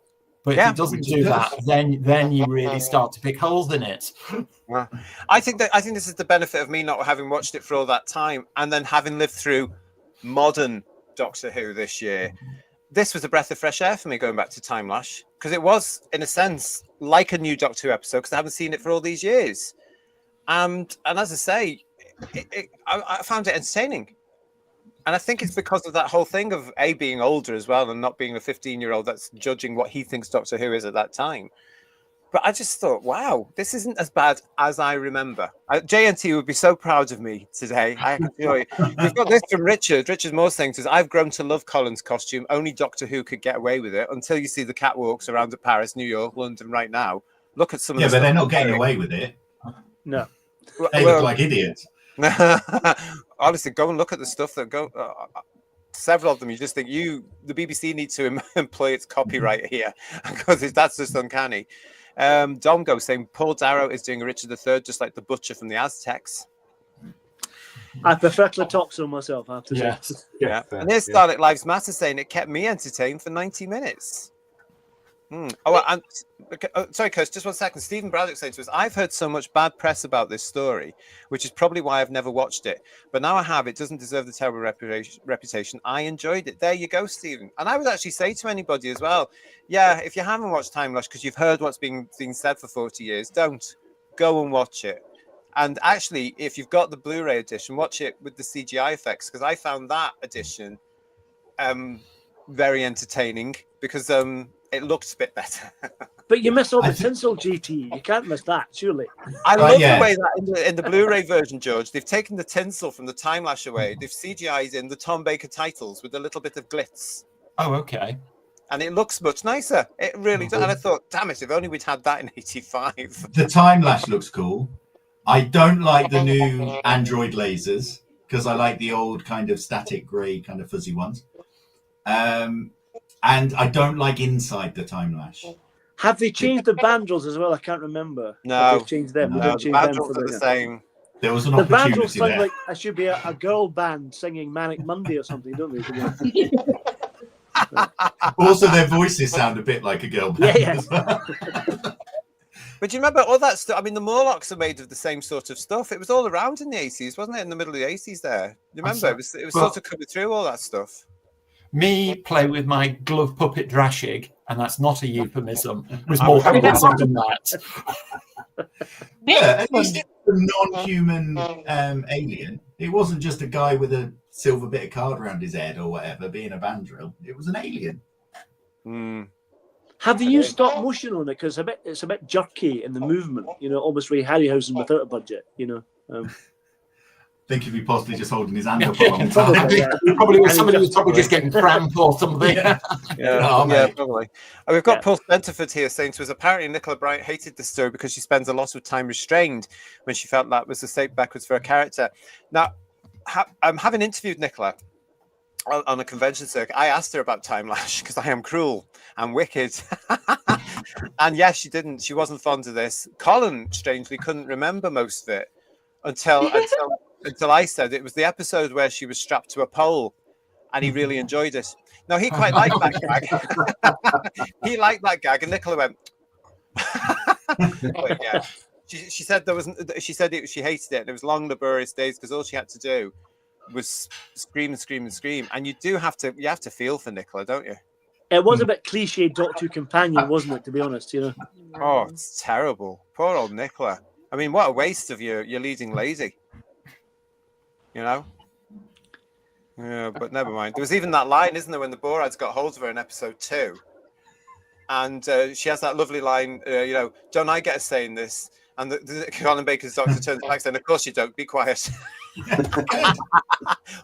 But if it doesn't do that, then you really start to pick holes in it. I think this is the benefit of me not having watched it for all that time and then having lived through modern Doctor Who this year. This was a breath of fresh air for me going back to Timelash because it was, in a sense, like a new Doctor Who episode because I haven't seen it for all these years. And as I say, I found it entertaining. And I think it's because of that whole thing of being older as well and not being a 15-year-old that's judging what he thinks Doctor Who is at that time. But I just thought, wow, this isn't as bad as I remember. JNT would be so proud of me today. I can tell you. We've got this from Richard. Richard Moore saying to us, I've grown to love Colin's costume. Only Doctor Who could get away with it until you see the catwalks around Paris, New York, London right now. Look at some of the but they're not getting away with it. No. They look like idiots. Honestly, go and look at the stuff that go. Several of them, you just think the BBC needs to employ its copyright here because that's just uncanny. Domgo saying Paul Darrow is doing a Richard III just like the butcher from the Aztecs. I prefer Clatoxin myself, I have to say. Yeah. And here's Starlight Lives Matter saying it kept me entertained for 90 minutes. Oh, and sorry, Kirst, just 1 second. Stephen Braddock saying to us, I've heard so much bad press about this story, which is probably why I've never watched it. But now I have. It doesn't deserve the terrible reputation. I enjoyed it. There you go, Stephen. And I would actually say to anybody as well, yeah, if you haven't watched Timelash because you've heard what's being said for 40 years, don't. Go and watch it. And actually, if you've got the Blu-ray edition, watch it with the CGI effects, because I found that edition very entertaining, because it looked a bit better. But you miss all the tinsel, GT. You can't miss that, surely. I love the way that in the Blu-ray version, George, they've taken the tinsel from the Timelash away. They've CGI'd in the Tom Baker titles with a little bit of glitz. Oh, okay. And it looks much nicer. It really does. And I thought, damn it, if only we'd had that in 85. The Timelash looks cool. I don't like the new Android lasers, because I like the old kind of static grey kind of fuzzy ones. And I don't like inside the Timelash. Have they changed the bandrels as well? I can't remember. No. They've changed them. No, the bandrels are the same. There was an the opportunity bandrels sound there. like I should be a girl band singing Manic Monday or something, don't they? Also, their voices sound a bit like a girl band. Yeah. As well. But do you remember all that stuff? I mean, the Morlocks are made of the same sort of stuff. It was all around in the 80s, wasn't it? In the middle of the 80s there. You remember? It was sort of coming through all that stuff. Me play with my glove puppet Drashig, and that's not a euphemism. It was more convincing than that. Yeah, at least it was a non-human alien. It wasn't just a guy with a silver bit of card around his head or whatever, being a bandrill. It was an alien. Have they used stop motion on it? Because it's a bit jerky in the movement, almost Ray Harryhausen without a budget, Think if he possibly just holding his hand up a long time. Probably somebody was probably just getting cramp or something. Probably. And we've got Paul Spencerford here saying to us, apparently Nicola Bryant hated the story because she spends a lot of time restrained when she felt that was a step backwards for her character. Now, having interviewed Nicola on a convention circuit, I asked her about Timelash because I am cruel and wicked. And yes, she wasn't fond of this. Colin, strangely, couldn't remember most of it until I said it was the episode where she was strapped to a pole, and he really enjoyed it. Now, he quite liked that gag. He liked that gag, and Nicola went, but yeah. She said she hated it, and it was long, laborious days because all she had to do was scream and scream and scream. And you have to feel for Nicola, don't you? It was a bit cliche Doctor Who companion, wasn't it, to be honest, Oh, it's terrible. Poor old Nicola. I mean, what a waste of your leading lady. Yeah, but never mind. There was even that line, isn't there, when the Borads got hold of her in episode 2, and she has that lovely line, don't I get a say in this? And the Colin Baker's doctor turns back saying, of course you don't, be quiet.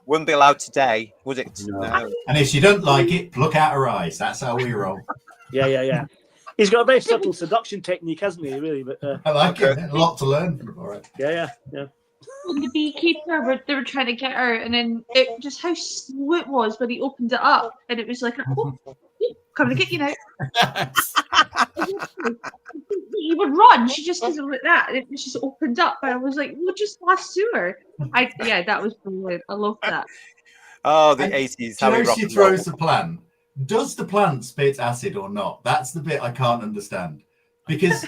Wouldn't be allowed today, would it? No. And if she don't like it, look out her eyes. That's how we roll. Yeah. He's got a very subtle seduction technique, hasn't he, really? But I like it. A lot to learn from Borad. Yeah. When the beekeeper, they were trying to get her, and then it just how slow it was when he opened it up, and it was like, coming to get you now. He would run. She just doesn't like that. It just opened up, and I was like, "We'll just pass through her." That was brilliant. I love that. Oh, the 80s. How she throws the plant. Does the plant spit acid or not? That's the bit I can't understand, because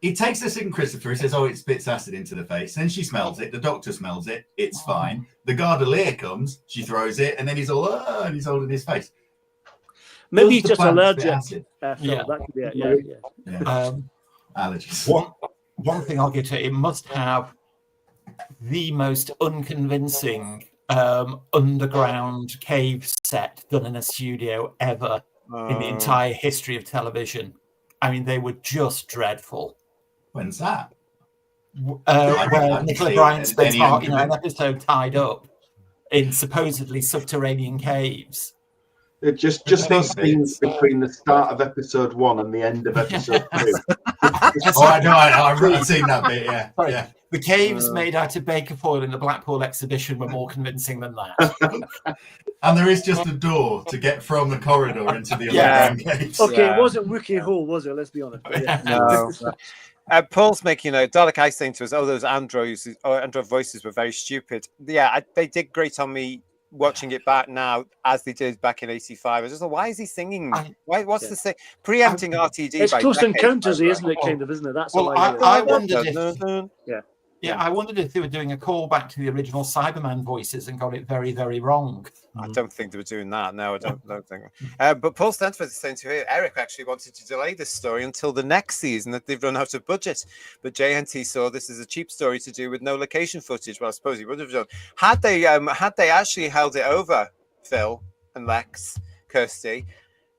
he takes this in Christopher. He says, "Oh, it spits acid into the face." Then she smells it. The doctor smells it. It's fine. The Gardelier comes. She throws it, and then he's all, and he's holding his face. Maybe he's just allergic. Yeah, that could be it. Yeah. Allergies. One thing I'll get to, it must have the most unconvincing underground cave set done in a studio ever in the entire history of television. I mean, they were just dreadful. When's that? Where Nicola Bryant spends an episode tied up in supposedly subterranean caves. It just those scenes between the start of episode 1 and the end of episode 2. I've seen that bit, yeah. The caves made out of baker foil in the Blackpool exhibition were more convincing than that. And there is just a door to get from the corridor into the underground caves. Okay, it wasn't Wookiee Hole, was it? Let's be honest. Paul's making a Dalek Ice saying to us, "Oh, those android voices were very stupid." Yeah, they did great on me watching it back now, as they did back in '85. I just thought, why is he singing? What's the thing? Preempting RTD? It's by Close decades, Encounters, right? isn't it? Kind of, isn't it? That's Well, all I I wondered if. Yeah. I wondered if they were doing a callback to the original Cyberman voices and got it very, very wrong. I don't think they were doing that. No, I don't think. But Paul Stanford is saying to here, Eric actually wanted to delay this story until the next season, that they've run out of budget. But JNT saw this as a cheap story to do with no location footage. Well, I suppose he would have done. Had they actually held it over, Phil and Lex, Kirsty,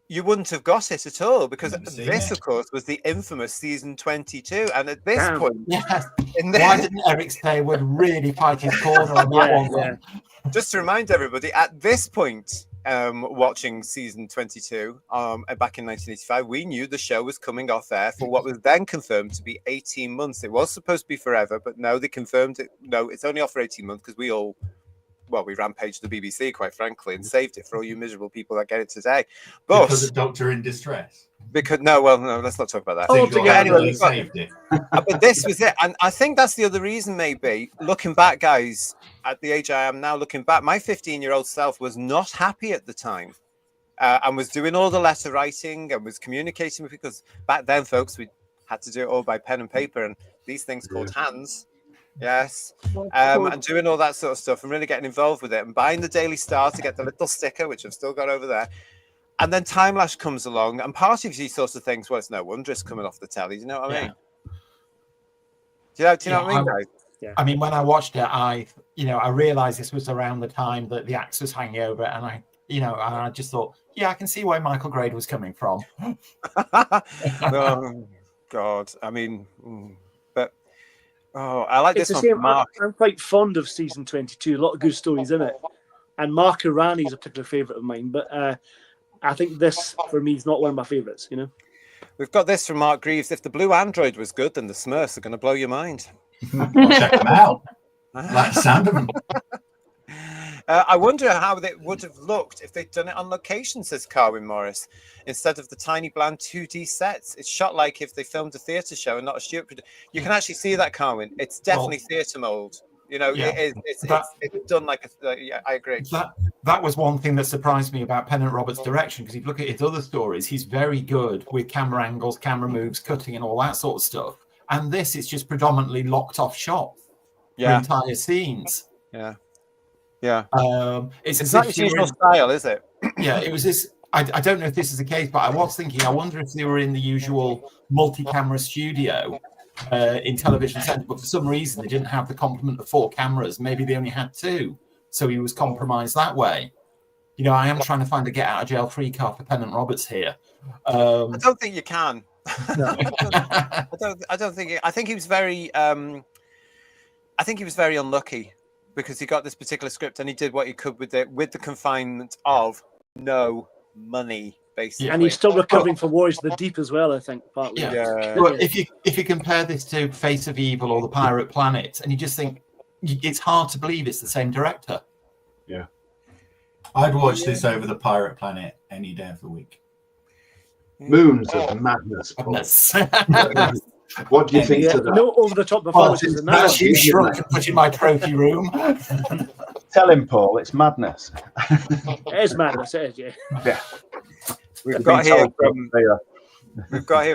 you wouldn't have got it at all, because this, of course, was the infamous season 22. And at this point, why didn't Eric say would really fight his corner on that one? Just to remind everybody, at this point, watching season 22 back in 1985, we knew the show was coming off air for what was then confirmed to be 18 months. It was supposed to be forever, but no, they confirmed it. No, it's only off for 18 months because we rampaged the BBC, quite frankly, and saved it for all you miserable people that get it today. But because of Doctor in Distress. No, let's not talk about that. Anyway, but this was it, and I think that's the other reason. Maybe looking back, guys, at the age I am now, looking back, my 15-year-old self was not happy at the time, and was doing all the letter writing and was communicating with, because back then, folks, we had to do it all by pen and paper, and these things called hands. Yes, and doing all that sort of stuff and really getting involved with it and buying the Daily Star to get the little sticker, which I've still got over there. And then Timelash comes along, and part of you sort of thinks, well, it's no wonder it's coming off the telly. Do you know what I mean? Do you know what I mean, guys? Yeah. I mean, when I watched it, I realized this was around the time that the axe was hanging over it, and I just thought, I can see where Michael Grade was coming from. Oh, God. I mean, I like this one. Mark. I'm quite fond of season 22. A lot of good stories in it. And Mark Irani is a particular favourite of mine. But I think this, for me, is not one of my favourites, We've got this from Mark Greaves. If the blue android was good, then the Smurfs are going to blow your mind. Check them out. Like the sound of them. I wonder how it would have looked if they'd done it on location, says Carwin Morris, instead of the tiny, bland 2D sets. It's shot like if they filmed a theatre show and not a studio. You can actually see that, Carwin. It's definitely theatre mould. It's done like a. I agree. That was one thing that surprised me about Pennant Roberts' direction, because if you look at his other stories, he's very good with camera angles, camera moves, cutting, and all that sort of stuff. And this is just predominantly locked off shot for entire scenes. Yeah. It's not his usual style, is it? Yeah, it was this. I don't know if this is the case, but I was thinking, I wonder if they were in the usual multi-camera studio in Television Centre, but for some reason they didn't have the complement of 4 cameras. Maybe they only had 2, so he was compromised that way. I am trying to find a get out of jail free card for Pennant Roberts here. I don't think you can. I don't think. I think he was very. I think he was very unlucky, because he got this particular script and he did what he could with it, with the confinement of no money, basically. And he's still recovering from Warriors of the Deep as well, I think, partly. Well, if you compare this to Face of Evil or The Pirate Planet, and you just think, it's hard to believe it's the same director. Yeah. I'd watch this over The Pirate Planet any day of the week. Moons of Madness. What do you think to that? No over-the-top performances. That's you shrunk and put in my trophy room. Tell him, Paul, it's madness. It is madness, it is, yeah. We've got here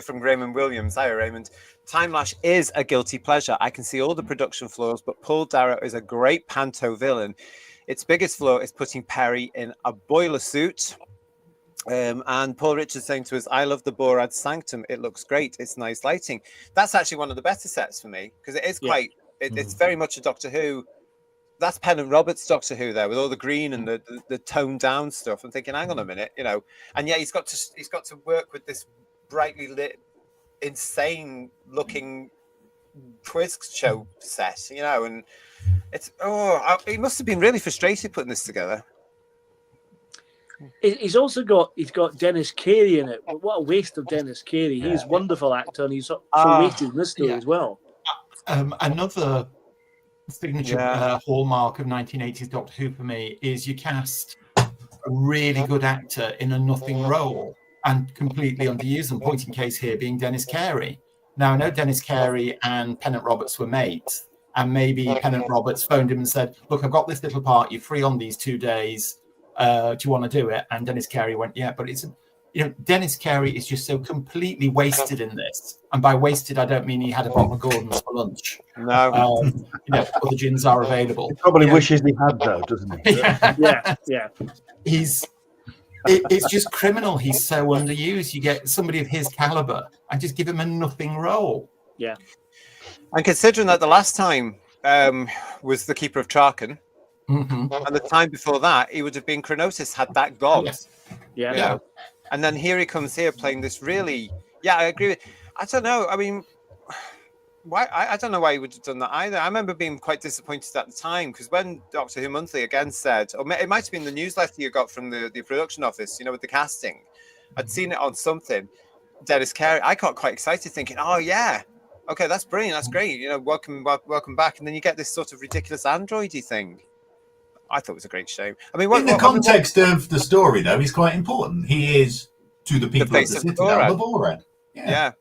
from Raymond Williams. Hi, Raymond. Timelash is a guilty pleasure. I can see all the production flaws, but Paul Darrow is a great panto villain. Its biggest flaw is putting Perry in a boiler suit. And Paul Richards saying to us, I love the Borad Sanctum. It looks great. It's nice lighting. That's actually one of the better sets for me, because it is quite, it's very much a Doctor Who. That's Pennant Roberts' Doctor Who there, with all the green and the toned down stuff. I'm thinking, hang on a minute, and yet he's got to work with this brightly lit, insane looking quiz show set, and it's he must have been really frustrated putting this together. He's got Dennis Carey in it. What a waste of Dennis Carey. He's a wonderful actor, and he's so wasted in this story as well. Another signature hallmark of 1980s Doctor Who for me is you cast a really good actor in a nothing role and completely underuse them. Point in case here being Dennis Carey. Now, I know Dennis Carey and Pennant Roberts were mates, and maybe Pennant Roberts phoned him and said, look, I've got this little part, you're free on these 2 days. Do you want to do it? And Dennis Carey went, yeah, but it's, Dennis Carey is just so completely wasted in this. And by wasted, I don't mean he had a bottle of Gordon's for lunch. No. Other gins are available. He probably wishes he had, though, doesn't he? Yeah. It's just criminal. He's so underused. You get somebody of his caliber and just give him a nothing role. Yeah. And considering that the last time was the Keeper of Traken, and the time before that, he would have been Chronotis had that gone. Yeah. And then here he comes here playing this really, I agree with, I don't know. I mean, why? I don't know why he would have done that either. I remember being quite disappointed at the time because when Doctor Who Monthly again said, or it might have been the newsletter you got from the production office, with the casting, I'd seen it on something. Dennis Carey, I got quite excited thinking, oh yeah, okay, that's brilliant, that's great, welcome back, and then you get this sort of ridiculous androidy thing. I thought it was a great shame. I mean, in the context of the story, though, he's quite important. He is to the people of the Citadel, the Borad. Yeah,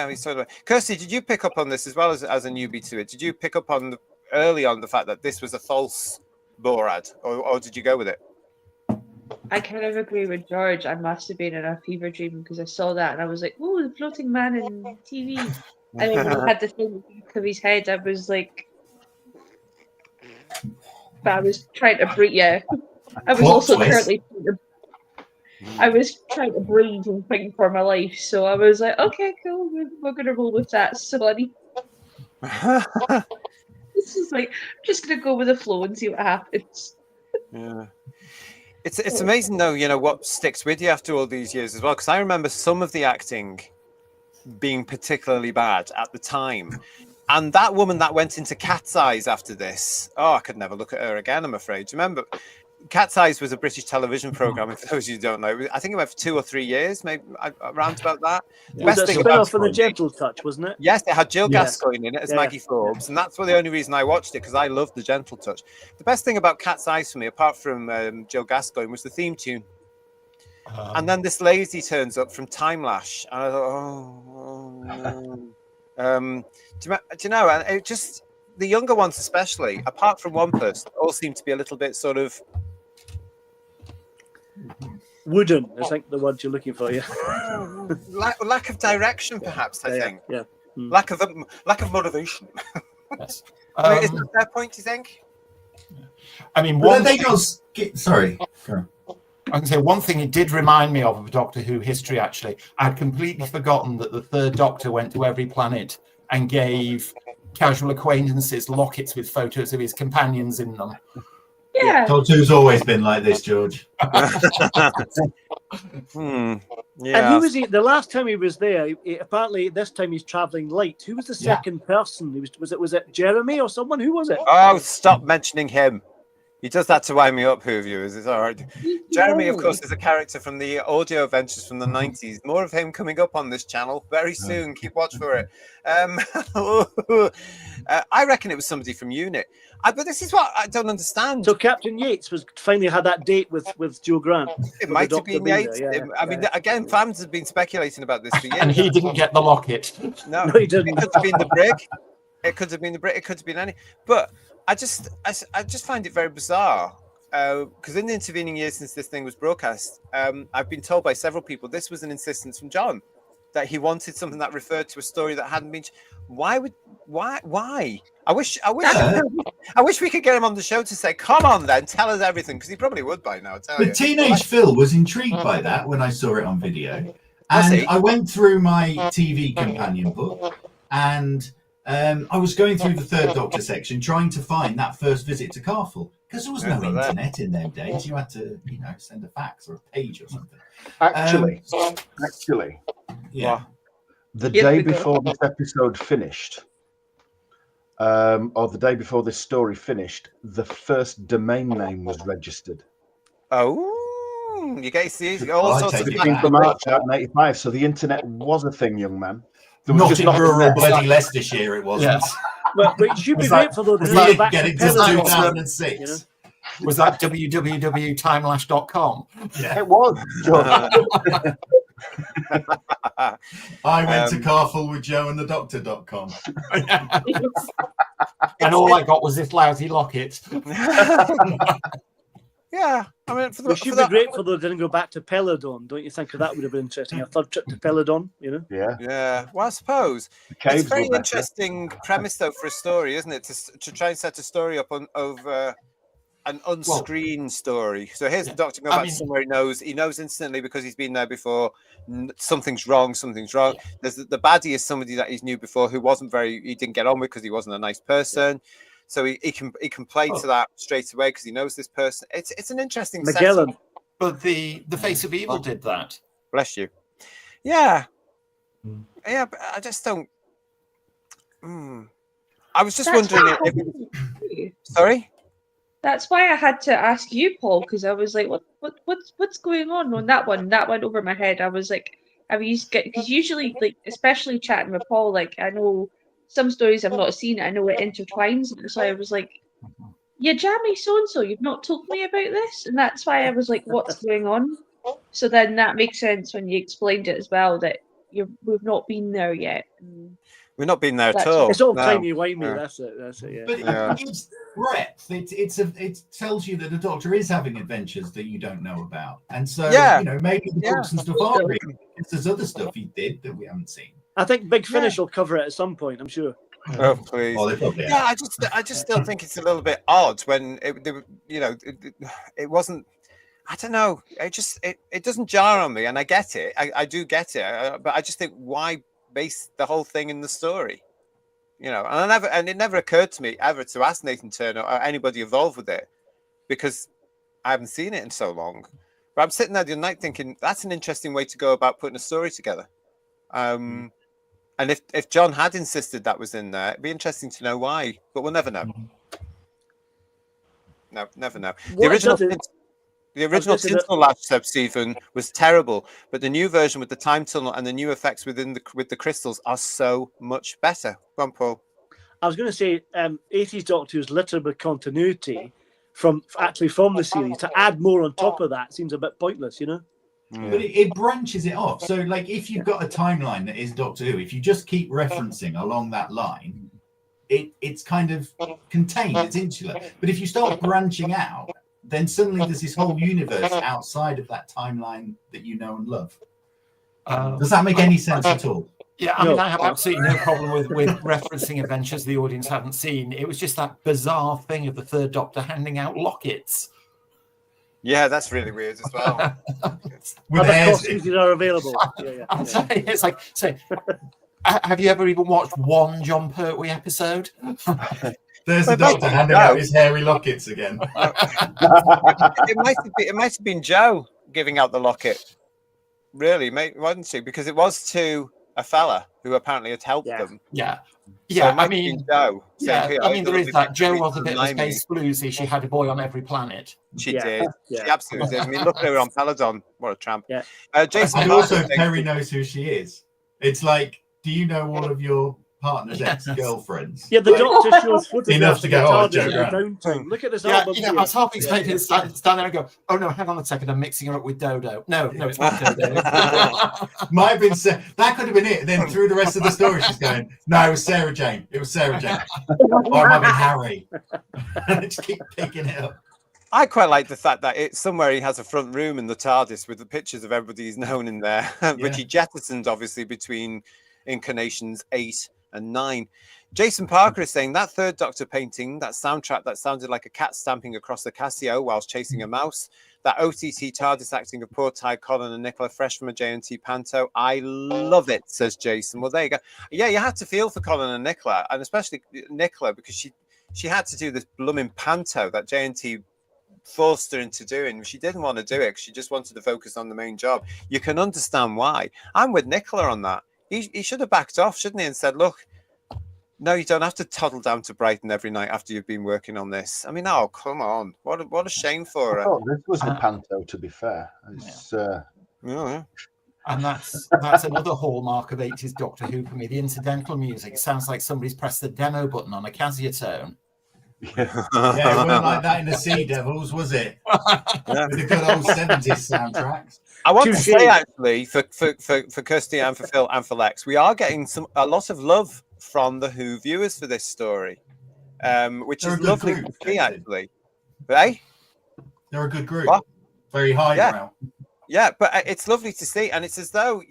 he's sort of. Kirsty, did you pick up on this as well as a newbie to it? Did you pick up on early on the fact that this was a false Borad, or did you go with it? I kind of agree with George. I must have been in a fever dream because I saw that and I was like, "Oh, the floating man in TV." And then when he had the thing of his head, I was like, but I was trying to breathe. Yeah, I was also currently. I was trying to breathe and think for my life, so I was like, "Okay, cool, we're gonna roll with that." Sorry. This is like, I'm just gonna go with the flow and see what happens. Yeah, it's amazing though. What sticks with you after all these years as well. Because I remember some of the acting being particularly bad at the time. And that woman that went into Cat's Eyes after this, I could never look at her again, I'm afraid. Do you remember? Cat's Eyes was a British television programme, if those of you who don't know. I think it went for 2 or 3 years, maybe around about that. Yeah. Best thing about it, for the Gentle Touch, wasn't it? Yes, it had Jill Gascoigne in it as Maggie Forbes, and that's the only reason I watched it, because I loved the Gentle Touch. The best thing about Cat's Eyes for me, apart from Jill Gascoigne, was the theme tune. And then this lady turns up from Timelash, and I thought, no. Do you know? And it just, the younger ones especially, apart from one person, all seem to be a little bit sort of wooden. I think the word you're looking for. Yeah. lack of direction, perhaps. I think. Yeah. Lack of motivation. Yes. Is that a fair point? Do you think? I mean, sorry. I can say one thing it did remind me of Doctor Who history, actually. I'd completely forgotten that the third Doctor went to every planet and gave casual acquaintances lockets with photos of his companions in them. Yeah. Doctor Who's always been like this, George. And who was he? The last time he was there, apparently this time he's travelling light. Who was the second person? Was it Jeremy or someone? Who was it? Oh, stop mentioning him. He does that to wind me up, Who viewers. It's all right. Jeremy, of course, is a character from the audio adventures from the 90s. More of him coming up on this channel very soon. Keep watch for it. I reckon it was somebody from Unit. But this is what I don't understand. So Captain Yates finally had that date with Joe Grant. It might have been Yates. I mean, again, fans have been speculating about this for years. And he didn't get the locket. No, he didn't. It could have been the Brig. It could have been the Brig. It could have been any. But I just find it very bizarre because in the intervening years since this thing was broadcast, I've been told by several people this was an insistence from John that he wanted something that referred to a story that hadn't been. Why? I wish we could get him on the show to say, "Come on, then, tell us everything," because he probably would by now. But Teenage Phil was intrigued by that when I saw it on video, and I went through my TV companion book and. I was going through the third Doctor section trying to find that first visit to Carful because there was no internet in them days. You had to, send a fax or a page or something. Actually, yeah. The day before this episode finished, or the day before this story finished, the first domain name was registered. Oh, you guys see all sorts of 15th of March 1985. So the internet was a thing, young man. Not in rural bloody Leicestershire, it wasn't. But it should be grateful though. We didn't get it to 2006. Was that www.timelash.com? Yeah. It was. I went to Carful with Joe and the Doctor.com. And all I got was this lousy locket. Yeah, I mean, It should be great for those that didn't go back to Peladon, don't you think? That would have been interesting. A third trip to Peladon, you know? Yeah. Yeah. Well, I suppose it's a very interesting premise, though, for a story, isn't it? To try and set a story up over an unscreened story. So here's the Doctor going back to somewhere he knows instantly because he's been there before. Something's wrong. There's the baddie is somebody that he's knew before who he didn't get on with because he wasn't a nice person. So he can play to that straight away because he knows this person. It's an interesting Magellan. setup. But the Face of Evil did that. Bless you. Yeah. Yeah, but I just don't. I was just wondering if sorry? That's why I had to ask you, Paul, because I was like, what's going on that one? That went over my head. I was like, because usually, like, especially chatting with Paul, like, I know some stories I've not seen. I know it intertwines, so I was like, "Yeah, Jamie, so and so, you've not told me about this," and that's why I was like, "What's going on?" So then that makes sense when you explained it as well that we've not been there yet. We've not been there at all. It's all timey-wimey. That's it. Yeah. But it's breadth. It tells you that the Doctor is having adventures that you don't know about, and so maybe the books and stuff are real. There's other stuff he did that we haven't seen. I think Big Finish will cover it at some point, I'm sure. Oh, please. I just still think it's a little bit odd when it wasn't. I don't know. It doesn't jar on me, and I get it. I do get it, but I just think, why base the whole thing in the story? And it never occurred to me ever to ask Nathan Turner or anybody involved with it because I haven't seen it in so long. But I'm sitting there the other night thinking that's an interesting way to go about putting a story together. And if John had insisted that was in there, it'd be interesting to know why, but we'll never know. No, never know. The original Timelash, said Stephen, was terrible, but the new version with the time tunnel and the new effects with the crystals are so much better. Go on, Paul. I was going to say, 80s Doctor is littered with continuity from the series. To add more on top of that seems a bit pointless, you know? But it branches it off. So, like, if you've got a timeline that is Doctor Who, if you just keep referencing along that line, it's kind of contained, it's insular. But if you start branching out, then suddenly there's this whole universe outside of that timeline that you know and love. Does that make any sense at all? Yeah, I mean, I have absolutely no problem with referencing adventures the audience haven't seen. It was just that bizarre thing of the Third Doctor handing out lockets. Yeah, that's really weird as well. Other costumes that are available. It's like, have you ever even watched one John Pertwee episode? There's the Doctor handing out his hairy lockets again. It might have been Joe giving out the locket. Really, wasn't she? Because it was to a fella who apparently had helped them. Yeah. So I mean, Joe. I mean, there is that. Joe was a bit of a space bluesy. She had a boy on every planet. She did. Yeah. She absolutely did. I mean, look at her on Peladon. What a tramp. Yeah. Jason. And also, Perry knows who she is. It's like, do you know all of your partner's ex-girlfriends? Yeah, the Doctor shows photographs enough to go, Joe. Look at this Yeah, album. I was half expecting to stand there and go, oh no, hang on a second, I'm mixing her up with Dodo. No, it's not Dodo. Might have been that could have been it. And then through the rest of the story, she's going, no, it was Sarah Jane. Or it might be Harry. Just keep picking it up. I quite like the fact that it's somewhere he has a front room in the TARDIS with the pictures of everybody he's known in there, which he jettisoned obviously between incarnations 8 and 9. Jason Parker is saying that Third Doctor painting, that soundtrack that sounded like a cat stamping across the Casio whilst chasing a mouse, that OTT TARDIS acting of poor Ty, Colin and Nicola fresh from a JNT panto. I love it, says Jason. Well, there you go. Yeah, you had to feel for Colin and Nicola, and especially Nicola, because she had to do this blooming panto that JNT forced her into doing. She didn't want to do it because she just wanted to focus on the main job. You can understand why. I'm with Nicola on that. He should have backed off, shouldn't he, and said, look, no, you don't have to toddle down to Brighton every night after you've been working on this. I mean, oh, come on. What a shame for her. Oh, this was a panto, to be fair. It's, And that's another hallmark of 80s Doctor Who for me, the incidental music. It sounds like somebody's pressed the demo button on a Casio tone. Yeah, it wasn't like that in the Sea Devils, was it? With the good old 70s soundtracks. I want to say, actually, for Kirsty and for Phil and for Lex, we are getting a lot of love from the Who viewers for this story, which is lovely to see, actually. Right? They're a good group. What? Very high brow. Yeah, but it's lovely to see, and it's as though,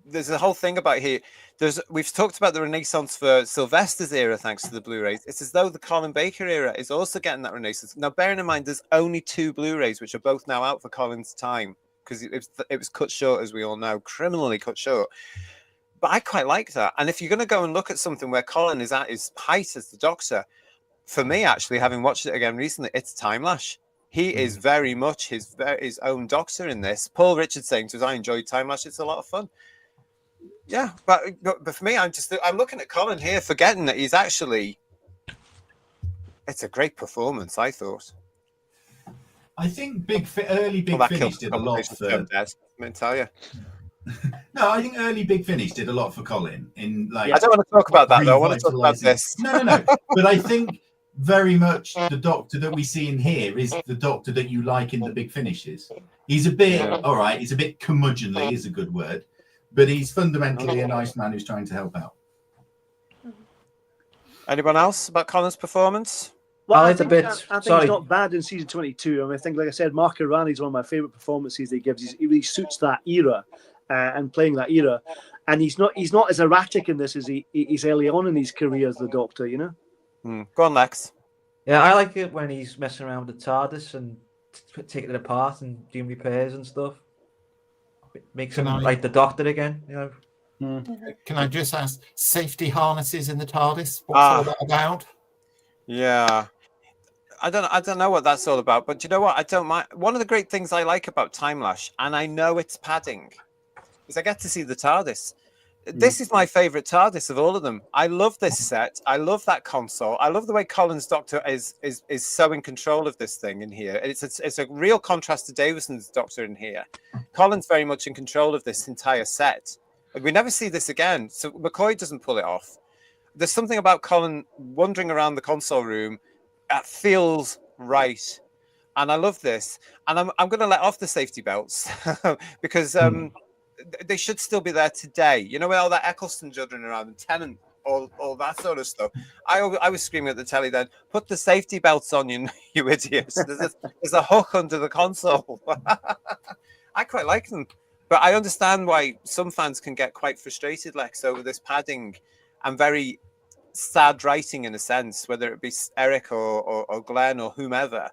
there's a whole thing about here. We've talked about the Renaissance for Sylvester's era, thanks to the Blu-rays. It's as though the Colin Baker era is also getting that Renaissance. Now, bearing in mind, there's only 2 Blu-rays, which are both now out for Colin's time, because it was cut short, as we all know, criminally cut short. But I quite like that. And if you're going to go and look at something where Colin is at his height as the Doctor, for me, actually, having watched it again recently, it's Timelash. He is very much his own Doctor in this. Paul Richards saying to us, I enjoyed Timelash. It's a lot of fun. Yeah, but for me, I'm looking at Colin here, forgetting that he's actually. It's a great performance, I thought. I think early Big Finish did a lot for. I'm going to tell you. No, I think early Big Finish did a lot for Colin. I don't want to talk about that though. I want to talk about this. No. But I think very much the Doctor that we see in here is the Doctor that you like in the Big Finishes. He's a bit all right. He's a bit curmudgeonly, is a good word. But he's fundamentally a nice man who's trying to help out. Anyone else about Colin's performance? Well, I think it's not bad in season 22. I mean, I think, like I said, Mark Irani is one of my favourite performances he gives. He really suits that era and playing that era. And he's not as erratic in this as he's early on in his career as the Doctor, Go on, Lex. Yeah, I like it when he's messing around with the TARDIS and taking it apart and doing repairs and stuff. It makes him like the Doctor again, Can I just ask, safety harnesses in the TARDIS? What's all that about? Yeah. I don't know what that's all about, but you know what? I don't mind. One of the great things I like about Timelash, and I know it's padding, is I get to see the TARDIS. This is my favourite TARDIS of all of them. I love this set. I love that console. I love the way Colin's Doctor is so in control of this thing in here. It's a real contrast to Davison's Doctor in here. Colin's very much in control of this entire set. We never see this again, so McCoy doesn't pull it off. There's something about Colin wandering around the console room that feels right, and I love this. And I'm going to let off the safety belts because they should still be there today. With all that Eccleston juddering around and Tennant, all that sort of stuff. I was screaming at the telly then, put the safety belts on, you idiots. There's a hook under the console. I quite like them. But I understand why some fans can get quite frustrated, Lex, over this padding and very sad writing in a sense, whether it be Eric or Glenn or whomever.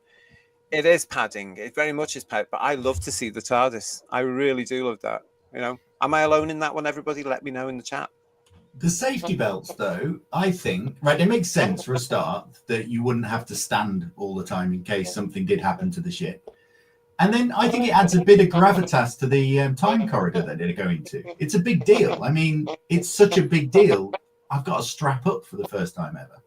It is padding. It very much is padding. But I love to see the TARDIS. I really do love that. Am I alone in that one? Everybody let me know in the chat. The safety belts, though, I think, it makes sense for a start that you wouldn't have to stand all the time in case something did happen to the ship. And then I think it adds a bit of gravitas to the time corridor that they're going to. It's a big deal. I mean, it's such a big deal. I've got to strap up for the first time ever.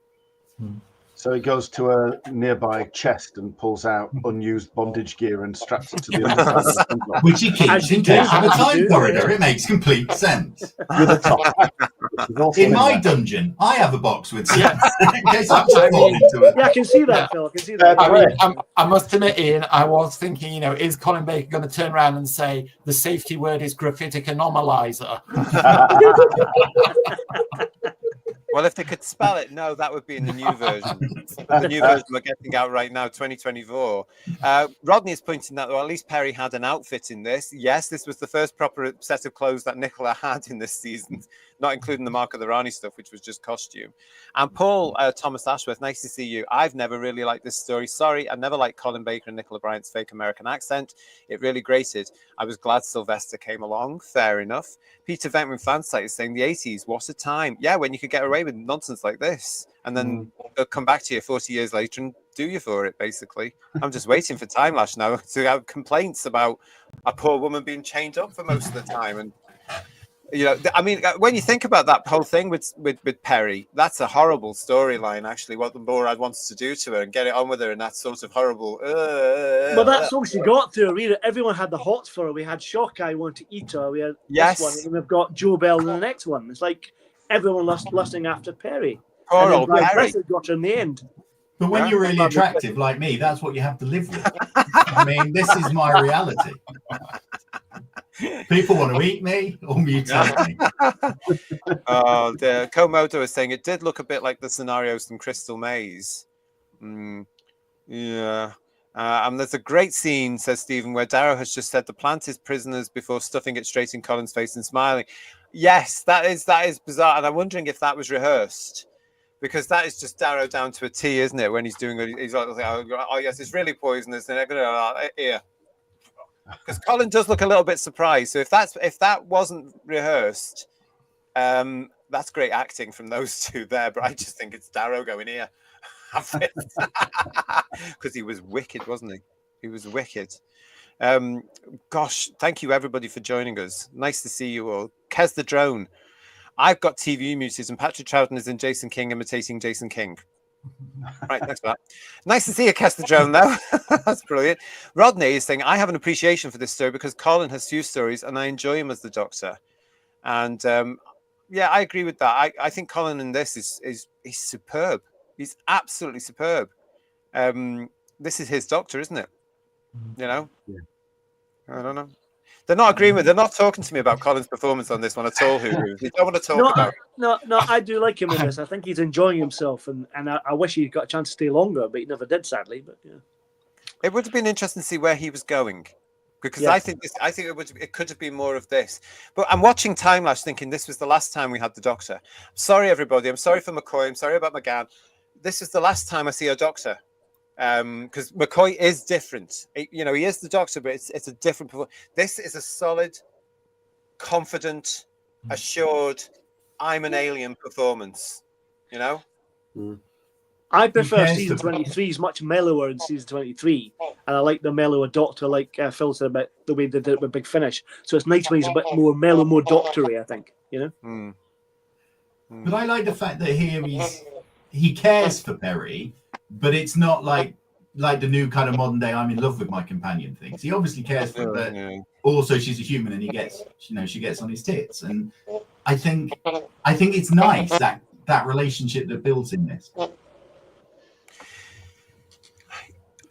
So he goes to a nearby chest and pulls out unused bondage gear and straps it to the underside. Which he keeps in case of a time corridor. It makes complete sense. With a top. In my dungeon, I have a box with straps in case I have to fall into it. Yeah, I can see that, Phil. I can see that. I must admit, Ian, I was thinking, is Colin Baker going to turn around and say the safety word is graphitic anomalizer? Well, if they could spell it, no, that would be in the new version. The new version we're getting out right now, 2024. Rodney is pointing out, well, at least Perry had an outfit in this. Yes, this was the first proper set of clothes that Nicola had in this season, not including the Mark of the Rani stuff, which was just costume. And Paul Thomas Ashworth, nice to see you. I've never really liked this story. Sorry, I never liked Colin Baker and Nicola Bryant's fake American accent. It really grated. I was glad Sylvester came along. Fair enough. Peter Ventman Fansite is saying the 80s, what a time. Yeah, when you could get away with nonsense like this. And then they'll come back to you 40 years later and do you for it, basically. I'm just waiting for Timelash now to have complaints about a poor woman being chained up for most of the time. And, I mean, when you think about that whole thing with Perry, that's a horrible storyline, actually, what the Borad wants to do to her and get it on with her in that sort of horrible... Well, that's all she got through. Really, everyone had the hots for her. We had Shockeye want to eat her. We had this one, and we've got Joe Bell in the next one. It's like everyone lusting after Perry. Poor and then old Brian Perry. Blessed got her in the end. But when you're really attractive like me, that's what you have to live with. I mean, this is my reality. People want to eat me or mutate me. Oh, the Komodo is saying it did look a bit like the scenarios from Crystal Maze. Yeah. And there's a great scene, says Stephen, where Darrow has just said the plant is prisoners before stuffing it straight in Colin's face and smiling. Yes, that is bizarre. And I'm wondering if that was rehearsed. Because that is just Darrow down to a T, isn't it? When he's doing it, he's like, oh yes, it's really poisonous. And here, because Colin does look a little bit surprised. So if that wasn't rehearsed, that's great acting from those two there. But I just think it's Darrow going here, because he was wicked, wasn't he? He was wicked. Gosh, thank you everybody for joining us. Nice to see you all. Kez the drone. I've got TV muted and Patrick Troughton is in Jason King imitating Jason King. Right, thanks for that. Nice to see you, Kez the drone, though. That's brilliant. Rodney is saying, I have an appreciation for this story because Colin has few stories and I enjoy him as the Doctor. And yeah, I agree with that. I think Colin in this is superb. He's absolutely superb. This is his Doctor, isn't it? You know? Yeah. I don't know. They're not agreeing with. They're not talking to me about Colin's performance on this one at all. Who they don't want to talk about. No, I do like him in this. I think he's enjoying himself, and I wish he got a chance to stay longer, but he never did, sadly. But yeah, it would have been interesting to see where he was going, because yeah. I think it could have been more of this. But I'm watching Timelash, thinking this was the last time we had the Doctor. Sorry, everybody. I'm sorry for McCoy. I'm sorry about McGann. This is the last time I see a Doctor. Because McCoy is different. He is the Doctor, but it's a different performance. This is a solid, confident, assured, I'm an alien performance. You know? I prefer season 23 is much mellower in season 23, and I like the mellower Doctor, like Phil said about the way they did it with Big Finish. So it's nice when he's a bit more mellow, more doctory, I think. You know? But I like the fact that here he cares for Perry. But it's not like the new kind of modern day I'm in love with my companion things. He obviously cares for her, but also she's a human and she gets on his tits. And I think it's nice that relationship that builds in this.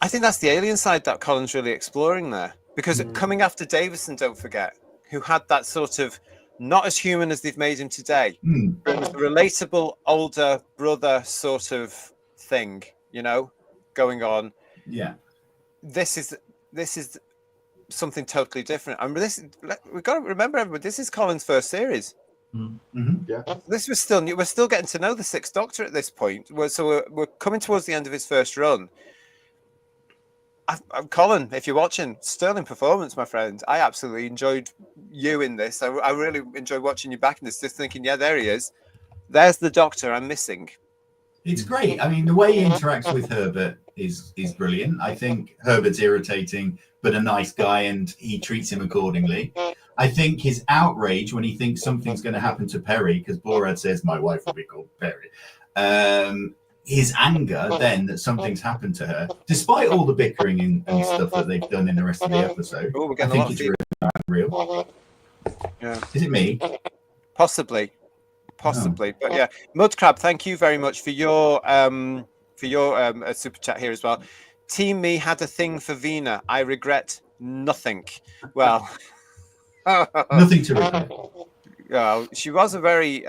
I think that's the alien side that Colin's really exploring there. Because coming after Davison, don't forget, who had that sort of not as human as they've made him today. It was a relatable older brother sort of thing. You know, going on. Yeah. This is something totally different. And we've got to remember, everybody, this is Colin's first series. Yeah. This was still new. We're still getting to know the Sixth Doctor at this point. So we're coming towards the end of his first run. Colin, if you're watching, sterling performance, my friend. I absolutely enjoyed you in this. I really enjoyed watching you back in this. Just thinking, yeah, there he is. There's the Doctor I'm missing. It's great. I mean, the way he interacts with Herbert is brilliant. I think Herbert's irritating, but a nice guy, and he treats him accordingly. I think his outrage when he thinks something's going to happen to Perry, because Borad says, my wife will be called Perry. His anger then that something's happened to her, despite all the bickering and stuff that they've done in the rest of the episode. I think it's really real. Yeah. Is it me? Possibly. But yeah, Mudcrab, thank you very much for your super chat here as well. Team Me had a thing for Vina. I regret nothing. Well, nothing to regret. She was a very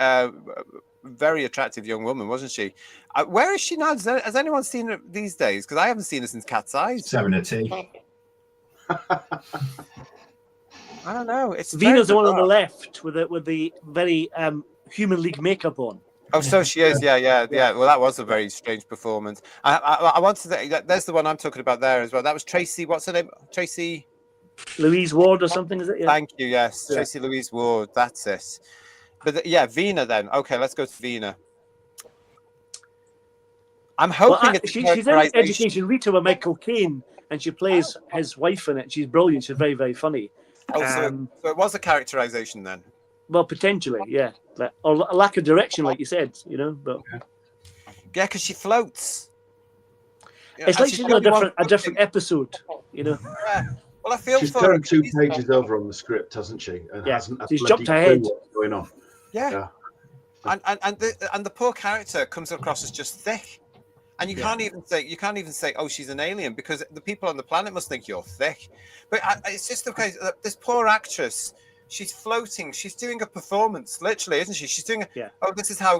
very attractive young woman, wasn't she? Where is she now? Has anyone seen her these days? Because I haven't seen her since Cat's Eyes. Having a tea. I don't know. It's Vina's the one on the left with the very Human League makeup on. Oh, so she is. Yeah. Well, that was a very strange performance. I wanted to. There's the one I'm talking about there as well. That was Tracy. What's her name? Tracy Louise Ward or something, is it? Yeah. Thank you. Yes, yeah. Tracy Louise Ward. That's it. But Vina then. Okay, let's go to Vina. I'm hoping she's in Education Rita with Michael Caine, and she plays his wife in it. She's brilliant. She's very, very funny. So it was a characterization then. Well, potentially, yeah, or a lack of direction, like you said, you know. But yeah, because she floats. It's like she's in a different episode, you know. Yeah. Well, I feel she's turned 2 pages over on the script, hasn't she? And she's jumped ahead. What's going on? Yeah. And the poor character comes across as just thick. And you can't even say, oh, she's an alien, because the people on the planet must think you're thick. But it's just the case that this poor actress, she's floating. She's doing a performance, literally, isn't she? She's doing, this is how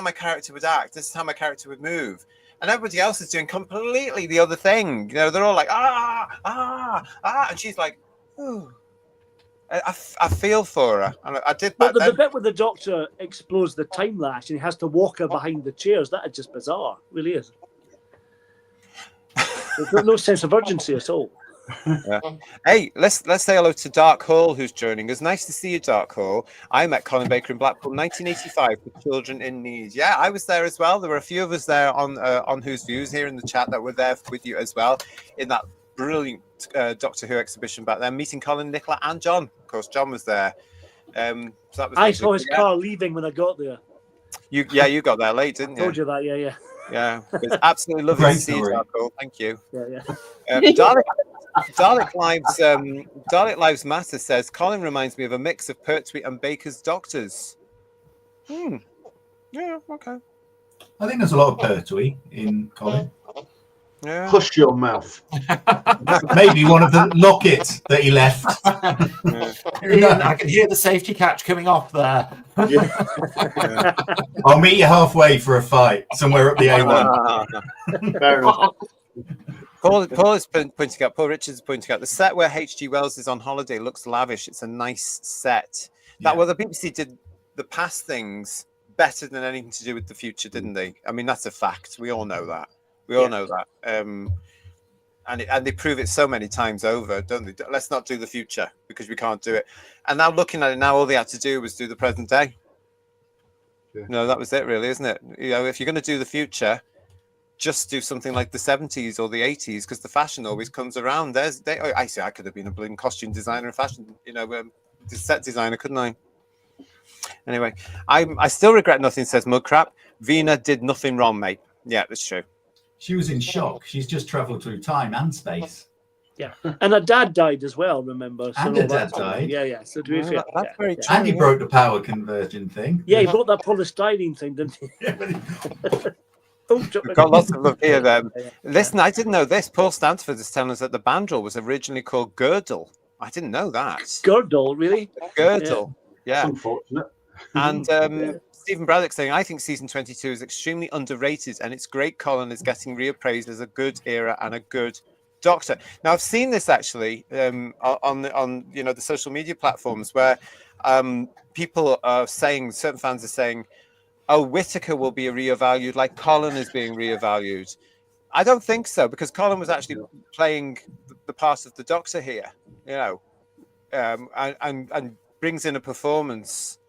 my character would act. This is how my character would move. And everybody else is doing completely the other thing. You know, they're all like, and she's like, ooh. I feel for her. And I did that. But the bit where the Doctor explodes the time lash and he has to walk her behind the chairs, that is just bizarre. It really is. There's no sense of urgency at all. Yeah. Hey, let's say hello to Dark Hall, who's joining us. Nice to see you, Dark Hall. I met Colin Baker in Blackpool 1985 for Children in Need. Yeah, I was there as well. There were a few of us there on Whose Views here in the chat that were there with you as well in that brilliant Doctor Who exhibition back then, meeting Colin, Nicola, and John. Of course, John was there. So that was I saw his car leaving when I got there. You got there late, didn't you? Told you that, yeah. Yeah, it's absolutely lovely to see you, Dark Hall. Thank you. Yeah. Dalek Lives Matter says Colin reminds me of a mix of Pertwee and Baker's Doctors. Yeah, okay. I think there's a lot of Pertwee in Colin. Yeah. Hush your mouth. Maybe one of the lockets that he left. I can hear the safety catch coming off there. I'll meet you halfway for a fight somewhere up the A1. Fair enough. Paul is pointing out. Paul Richards is pointing out the set where H.G. Wells is on holiday looks lavish. It's a nice set. Well, the BBC did the past things better than anything to do with the future, didn't they? I mean, that's a fact. We all know that. We all know that. And they prove it so many times over, don't they? Let's not do the future because we can't do it. And now looking at it now, all they had to do was do the present day. Yeah. No, that was it, really, isn't it? You know, if you're going to do the future, just do something like the 70s or the 80s because the fashion always comes around. I say I could have been a blooming costume designer and fashion, set designer, couldn't I? Anyway, I still regret nothing, says Mudcrap. Vina did nothing wrong, mate. Yeah, that's true. She was in shock. She's just travelled through time and space. Yeah, and her dad died as well. Remember? And her dad died. Yeah. So to be fair, that's very true. And he broke the power conversion thing. Yeah, he broke that polystyrene thing, didn't he? We've got lots of love here then. Listen, I didn't know this. Paul Stanford is telling us that the bandrel was originally called Girdle. I didn't know that. Girdle, really? Girdle. Yeah. Unfortunate. And Stephen Braddock saying, I think season 22 is extremely underrated and it's great Colin is getting reappraised as a good era and a good Doctor. Now, I've seen this actually on the social media platforms where people are saying, certain fans are saying, oh, Whittaker will be reevaluated like Colin is being reevaluated. I don't think so because Colin was actually playing the part of the Doctor here, and brings in a performance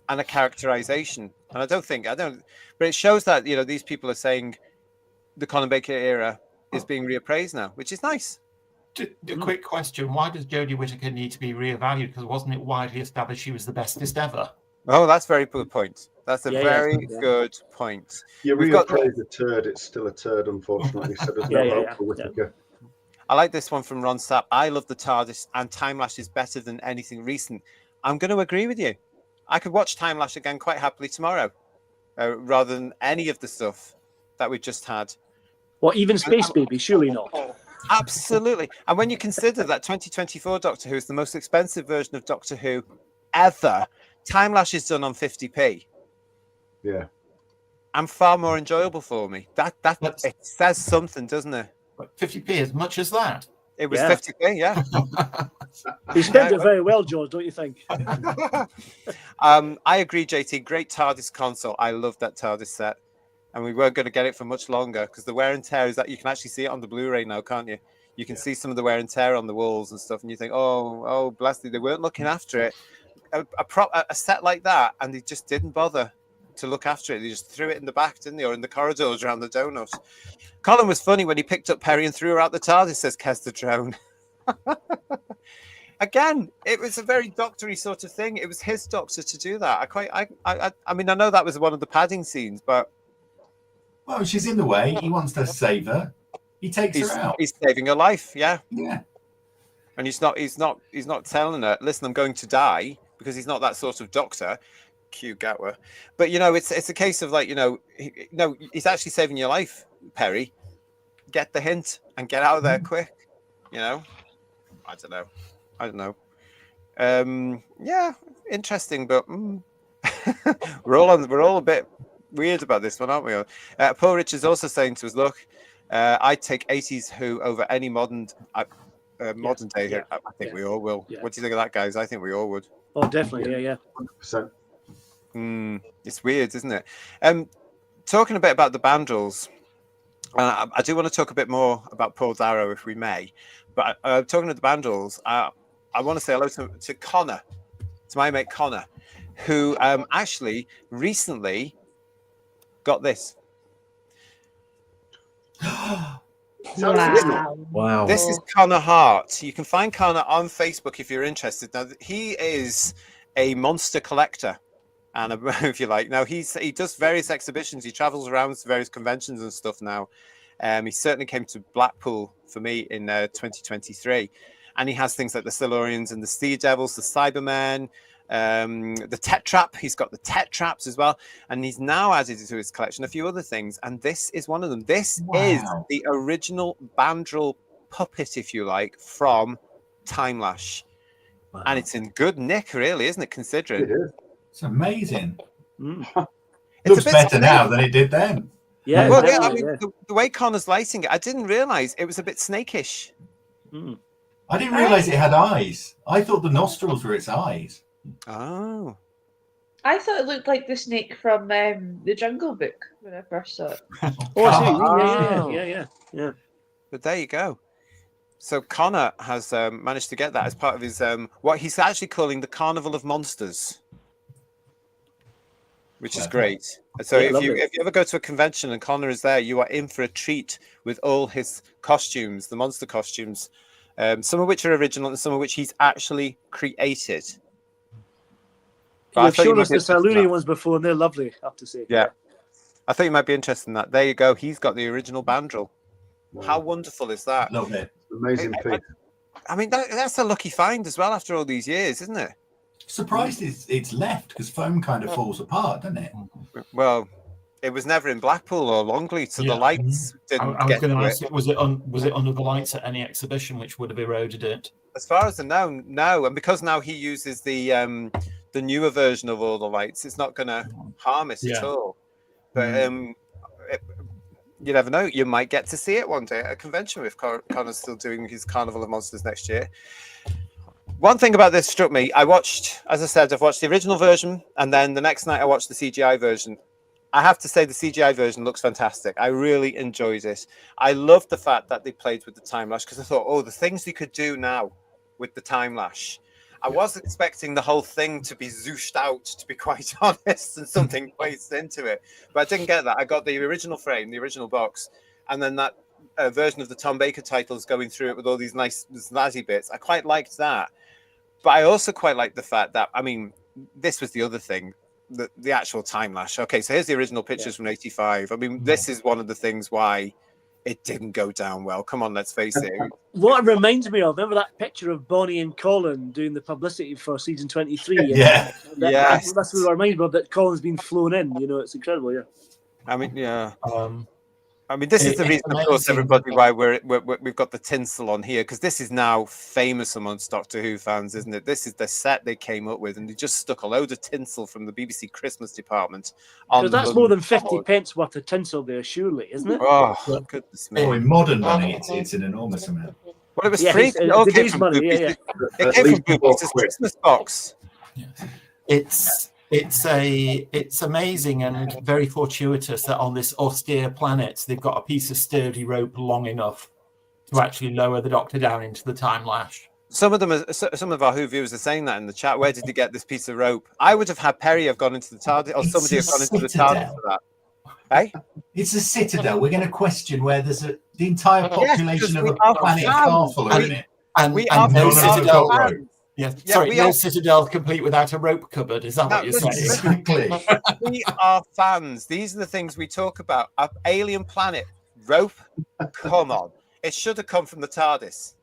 and a characterization. And but it shows that, these people are saying the Colin Baker era is being reappraised now, which is nice. A quick question. Why does Jodie Whittaker need to be reevaluated? Because wasn't it widely established she was the bestest ever? Oh, that's a very good point. That's a very good point. You reappraise a turd, it's still a turd, unfortunately. So there's no hope for Whittaker. I like this one from Ron Sapp. I love the TARDIS and Timelash is better than anything recent. I'm going to agree with you. I could watch Timelash again quite happily tomorrow, rather than any of the stuff that we just had. Well, even Space Baby, surely not. Absolutely. And when you consider that 2024 Doctor Who is the most expensive version of Doctor Who ever, Timelash is done on 50p. Yeah. And far more enjoyable for me. That it says something, doesn't it? 50p as much as that? It was 50p, yeah. He spent it very well, George, don't you think? I agree, JT. Great TARDIS console. I love that TARDIS set. And we weren't going to get it for much longer because the wear and tear is that you can actually see it on the Blu-ray now, can't you? You can see some of the wear and tear on the walls and stuff. And you think, oh, bless you. They weren't looking after it. A set like that, and they just didn't bother to look after it. They just threw it in the back, didn't they? Or in the corridors around the donut. Colin was funny when he picked up Perry and threw her out the TARDIS, says Kez the Drone. Again, it was a very doctory sort of thing. It was his Doctor to do that. I mean, I know that was one of the padding scenes, but well, she's in the way. He wants to save her. He takes her out. He's saving her life, yeah. Yeah. And he's not telling her, listen, I'm going to die, because he's not that sort of Doctor. Q Gatwa. But it's a case of like, he's actually saving your life, Perry. Get the hint and get out of there quick. I don't know. Yeah, interesting, but we're all a bit weird about this one, aren't we? Paul Richards also saying to us, look, I'd take 80s Who over any modern day. I think we all will. Yeah. What do you think of that, guys? I think we all would. Oh, definitely, yeah. 100%. It's weird, isn't it? Talking a bit about the Bandrels, I do want to talk a bit more about Paul Darrow, if we may. But talking to the Bandrels, I want to say hello to Connor, to my mate Connor, who actually recently got this. Wow. This is Connor Hart. You can find Connor on Facebook if you're interested. Now, he is a monster collector. And if you like, now he does various exhibitions. He travels around to various conventions and stuff now. He certainly came to Blackpool for me in 2023, and he has things like the Silurians and the Sea Devils, the Cybermen, the Tetrap. He's got the Tetraps as well, and he's now added to his collection a few other things, and this is one of them. This is the original Bandrel puppet, if you like, from Timelash, and it's in good nick, really, isn't it? Considering It is. It's amazing. It's looks better now than it did then. Yeah, well, yeah, I mean, the way Connor's lighting it, I didn't realise it was a bit snakish. I didn't realise it had eyes. I thought the nostrils were its eyes. Oh. I thought it looked like the snake from the Jungle Book when I first saw it. Yeah. But there you go. So Connor has managed to get that as part of his what he's actually calling the Carnival of Monsters, which is great. So if you ever go to a convention and Connor is there, you are in for a treat with all his costumes, the monster costumes, some of which are original and some of which he's actually created. I've shown us the Silurian ones before, and they're lovely, I have to say. Yeah. I thought you might be interested in that. There you go. He's got the original Bandrel. How wonderful is that? Love it. Amazing piece. I mean, that's a lucky find as well after all these years, isn't it? Surprised it's left, because foam kind of falls apart, doesn't it? Well, it was never in Blackpool or Longley, so the lights didn't I was get going to to ask, it. was it under the lights at any exhibition, which would have eroded it? As far as I know, no. And because now he uses the newer version of all the lights, it's not going to harm it at all. But you never know. You might get to see it one day at a convention if Connor's still doing his Carnival of Monsters next year. One thing about this struck me. I've watched the original version, and then the next night I watched the CGI version. I have to say the CGI version looks fantastic. I really enjoyed it. I loved the fact that they played with the Timelash, because I thought, the things they could do now with the Timelash. I was expecting the whole thing to be zooshed out, to be quite honest, and something placed into it. But I didn't get that. I got the original frame, the original box, and then that version of the Tom Baker titles going through it with all these nice snazzy bits. I quite liked that. But I also quite liked the fact that, I mean, this was the other thing, the actual Timelash. Okay, so here's the original pictures from 85. I mean, this is one of the things why it didn't go down well. Come on, let's face it. What it reminds me of, remember that picture of Bonnie and Colin doing the publicity for season 23? Yeah. That's what it reminds me of, that Colin's been flown in. It's incredible, yeah. I mean, yeah. I mean, this is the reason, of course, everybody, why we've got the tinsel on here, because this is now famous amongst Doctor Who fans, isn't it? This is the set they came up with, and they just stuck a load of tinsel from the BBC Christmas department on. Because that's more than 50 pence worth of tinsel there, surely, isn't it? Oh, goodness me! Oh, in modern money, it's an enormous amount. Well, it was free. It all came from money. BBC's, it came from BBC's Christmas box. It's amazing and very fortuitous that on this austere planet they've got a piece of sturdy rope long enough to actually lower the Doctor down into the Timelash. Some of our Who viewers are saying that in the chat. Where did you get this piece of rope? I would have had Perry have gone into the TARDIS, or somebody have gone into the TARDIS for that. Hey? It's a citadel. We're going to question where there's the entire population of a planet Carful in it. And we are no citadel. No citadel complete without a rope cupboard. Is that what you're saying? Exactly. We are fans. These are the things we talk about. An alien planet. Rope? Come on. It should have come from the TARDIS.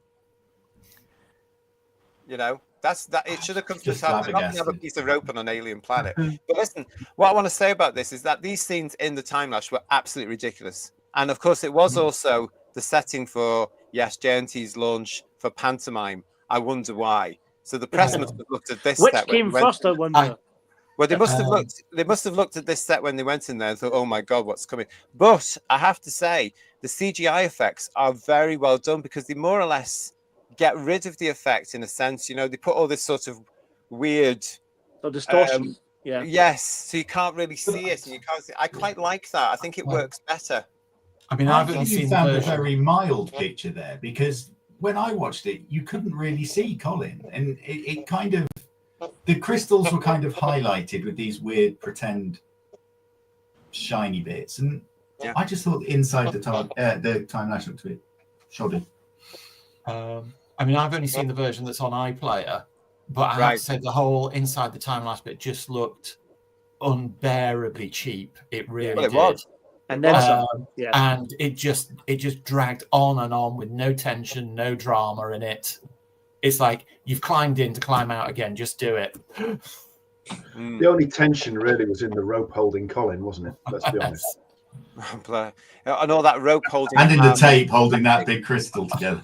It should have come to the Just top. Not to have a flabbergasted. piece of rope on an alien planet. But listen, what I want to say about this is that these scenes in the Timelash were absolutely ridiculous. And of course, it was also the setting for JNT's launch for pantomime. I wonder why. So the press must have looked at this. Which set came first, I wonder. Well, they must have looked. They must have looked at this set when they went in there and thought, "Oh my God, what's coming?" But I have to say, the CGI effects are very well done because they more or less get rid of the effect in a sense. You know, they put all this sort of weird distortion. Yeah. Yes, so you can't really see it, and you can't see. I quite like that. I think it works better. I mean, I've only seen found a very mild picture there because when I watched it, you couldn't really see Colin, and it kind of. The crystals were kind of highlighted with these weird pretend shiny bits, and I just thought inside the Timelash looked a bit shoddy. I mean, I've only seen the version that's on iPlayer, but I have to say the whole inside the Timelash bit just looked unbearably cheap. It really did. Was. And then and it just dragged on and on with no tension, no drama in it. It's like you've climbed in to climb out again. Just do it. The only tension really was in the rope holding Colin, wasn't it? Let's be honest. And all that rope holding, and in the tape holding that big crystal together.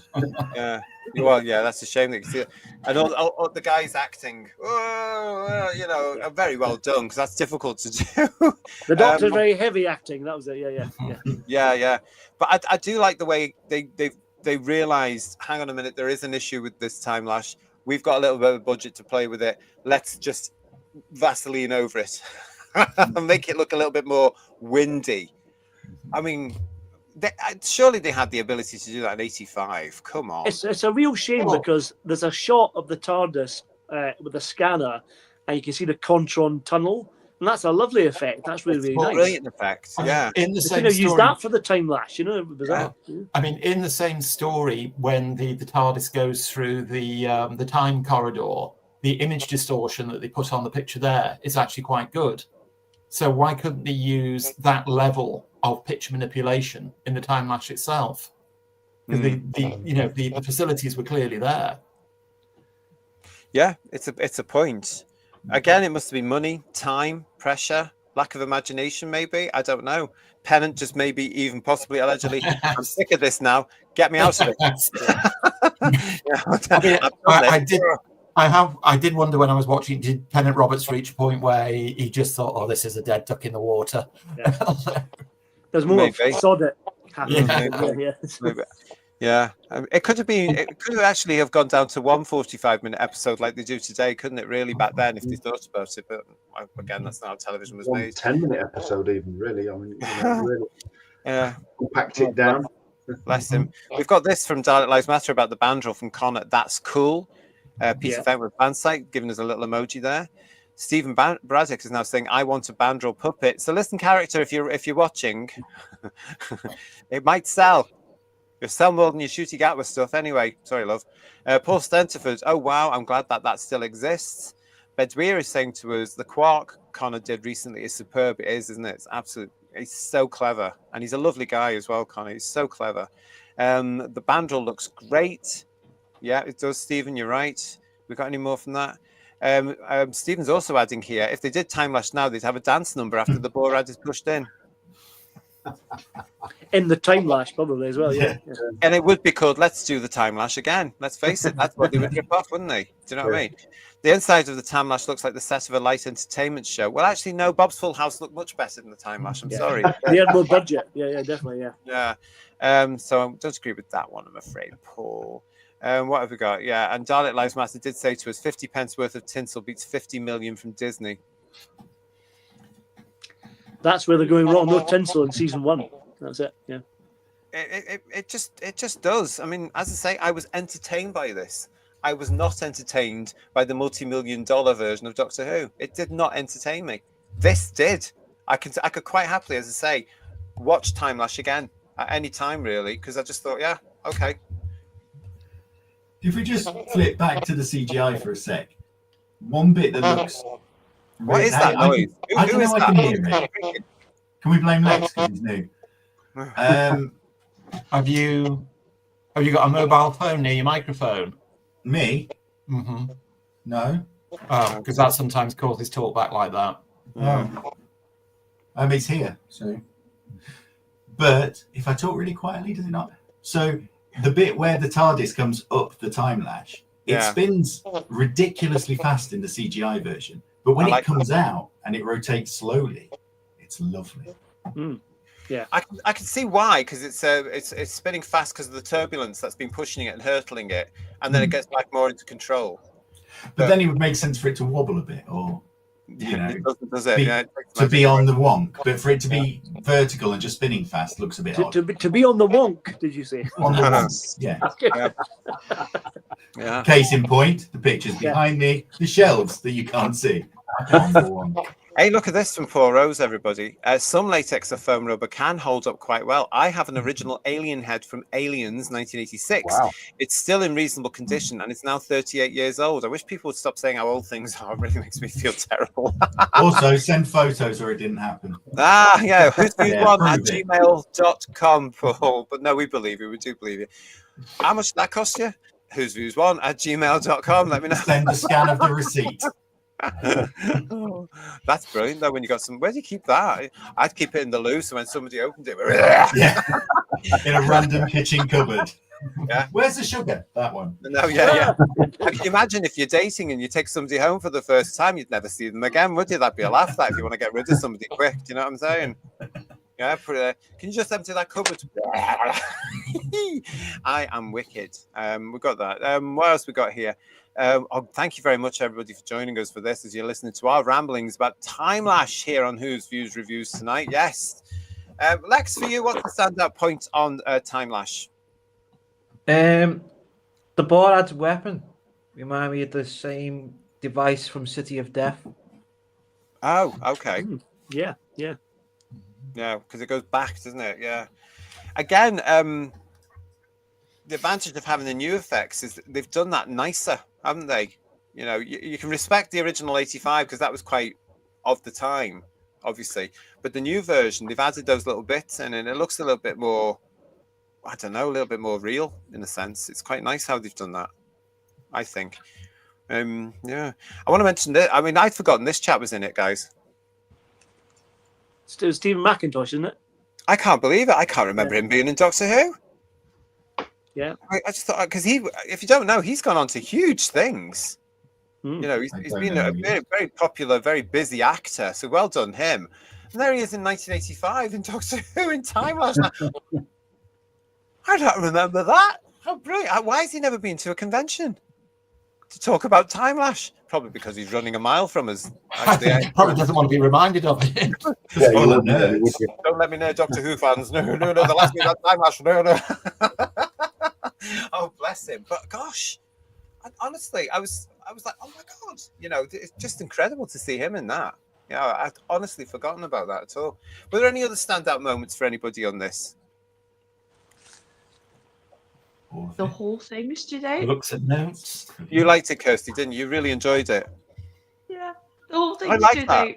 Well, that's a shame that you see it. And all the guys acting, very well done because that's difficult to do. The Doctor's very heavy acting. That was it. Yeah. But I do like the way they realised, hang on a minute, there is an issue with this Timelash. We've got a little bit of a budget to play with it. Let's just Vaseline over it and make it look a little bit more windy. I mean, surely they had the ability to do that in 85. Come on. It's a real shame because there's a shot of the TARDIS with a scanner and you can see the Contron tunnel. And that's a lovely effect. That's really nice. Brilliant effect. Yeah. In the same story, use that for the Timelash. Bizarre. I mean, in the same story, when the TARDIS goes through the time corridor, the image distortion that they put on the picture there is actually quite good. So why couldn't they use that level of picture manipulation in the Timelash itself? Because the facilities were clearly there. Yeah, it's a point. Again, it must have been money, time, pressure, lack of imagination, maybe. I don't know. Pennant just maybe even possibly allegedly. I'm sick of this now. Get me out of it. I did wonder when I was watching, did Pennant Roberts reach a point where he just thought, oh, this is a dead duck in the water? Yeah. There's more sod it happening. Yeah. It could have actually have gone down to 1 45-minute episode like they do today, couldn't it, really, back then, if they thought about it? But again, that's not how television was made. 10-minute episode even, really. I mean, really packed it down. Bless him. We've got this from Dalek Lives Matter about the bandrel from Connor. That's cool. Piece of with band site, giving us a little emoji there. Stephen Braddock is now saying, I want a bandrel puppet. So listen, character, if you're watching, it might sell. You'll sell more than your shooty Gatwa stuff anyway. Sorry, love. Paul Stenterford, oh wow, I'm glad that still exists. Bedweir is saying to us, the Quark Connor did recently is superb. It is, isn't it? It's absolutely, he's so clever. And he's a lovely guy as well, Connor. He's so clever. The bandrel looks great. Yeah, it does, Stephen. You're right. We got any more from that? Stephen's also adding here, if they did Timelash now, they'd have a dance number after the Borad is pushed in. In the Timelash, probably as well, yeah. And it would be called Let's Do the Timelash Again. Let's face it, that's what they would rip off, wouldn't they? Do you know what I mean? The inside of the Timelash looks like the set of a light entertainment show. Well, actually, no, Bob's Full House looked much better than the Timelash. I'm sorry. They had more budget. Yeah, definitely, yeah. So I don't agree with that one, I'm afraid, Paul. What have we got? Yeah, and Dalek Lives Matter did say to us, 50 pence worth of tinsel beats 50 million from Disney. That's where they're going wrong. No tinsel in season 1. That's it. Yeah. It just does. I mean, as I say, I was entertained by this. I was not entertained by the multi-million-dollar version of Doctor Who. It did not entertain me. This did. I could quite happily, as I say, watch Timelash again at any time, really, because I just thought, yeah, okay. If we just flip back to the CGI for a sec, one bit that looks... What is that noise? I don't know if I can hear it. Can we blame Lex because he's new? Have you got a mobile phone near your microphone? Me? Mm-hmm. No. Oh, because that sometimes causes talkback like that. Oh. He's here. So, but if I talk really quietly, does it not? So the bit where the TARDIS comes up the time lash, it spins ridiculously fast in the CGI version. But when it comes out and it rotates slowly, it's lovely. Yeah, I can see why, because it's spinning fast because of the turbulence that's been pushing it and hurtling it, and then it gets back more into control. But then it would make sense for it to wobble a bit, or it does it? To be on the wonk, but for it to be vertical and just spinning fast looks a bit odd. To be on the wonk, did you say? On the wonk, yeah. Yeah. Case in point, the pictures behind me, the shelves that you can't see. On the wonk. Hey, look at this from 4 Rows, everybody. Some latex or foam rubber can hold up quite well. I have an original alien head from Aliens 1986. Wow. It's still in reasonable condition, and it's now 38 years old. I wish people would stop saying how old things are. It really makes me feel terrible. Also, send photos or it didn't happen. Yeah. who'sviews1@gmail.com, Paul. But no, we believe you. We do believe you. How much did that cost you? who'sviews1@gmail.com. Let me know. Send a scan of the receipt. Oh, that's brilliant though. When you got some, where do you keep that? I'd keep it in the loo, so when somebody opened it, in a random kitchen cupboard. Yeah. Where's the sugar? That one. No, yeah. Can you imagine if you're dating and you take somebody home for the first time, you'd never see them again, would you? That'd be a laugh. That if you want to get rid of somebody quick, do you know what I'm saying? Yeah, can you just empty that cupboard? I am wicked. We got that. What else we got here? Thank you very much, everybody, for joining us for this as you're listening to our ramblings about Timelash here on Who's Views Reviews tonight. Yes. Lex, for you, what's the standout point on Timelash? The Borad's weapon remind me of the same device from City of Death. Oh, okay. Yeah. Yeah, because it goes back, doesn't it? Yeah. Again, the advantage of having the new effects is that they've done that nicer, haven't they? You know, you can respect the original 85 because that was quite of the time, obviously. But the new version, they've added those little bits in and it looks a little bit more, I don't know, a little bit more real in a sense. It's quite nice how they've done that, I think. Yeah. I want to mention that. I mean, I'd forgotten this chap was in it, guys. It was Stephen McIntosh, isn't it? I can't believe it. I can't remember him being in Doctor Who. Yeah. I just thought, because if you don't know, he's gone on to huge things. You know, he's been a very, very popular, very busy actor. So well done him. And there he is in 1985 in Doctor Who in Timelash. I don't remember that. How brilliant. Why has he never been to a convention to talk about Timelash? Probably because he's running a mile from us. Actually, he probably doesn't want to be reminded of it. Don't let me know, Doctor Who fans. No, the last thing about Timelash. No. Oh, bless him. But gosh, honestly, I was like, oh my God, you know, it's just incredible to see him in that. Yeah, I'd honestly forgotten about that at all. Were there any other standout moments for anybody on this? The whole thing stood out. Looks at notes. You liked it, Kirsty, didn't you? You really enjoyed it. Yeah, the whole thing like stood that. out.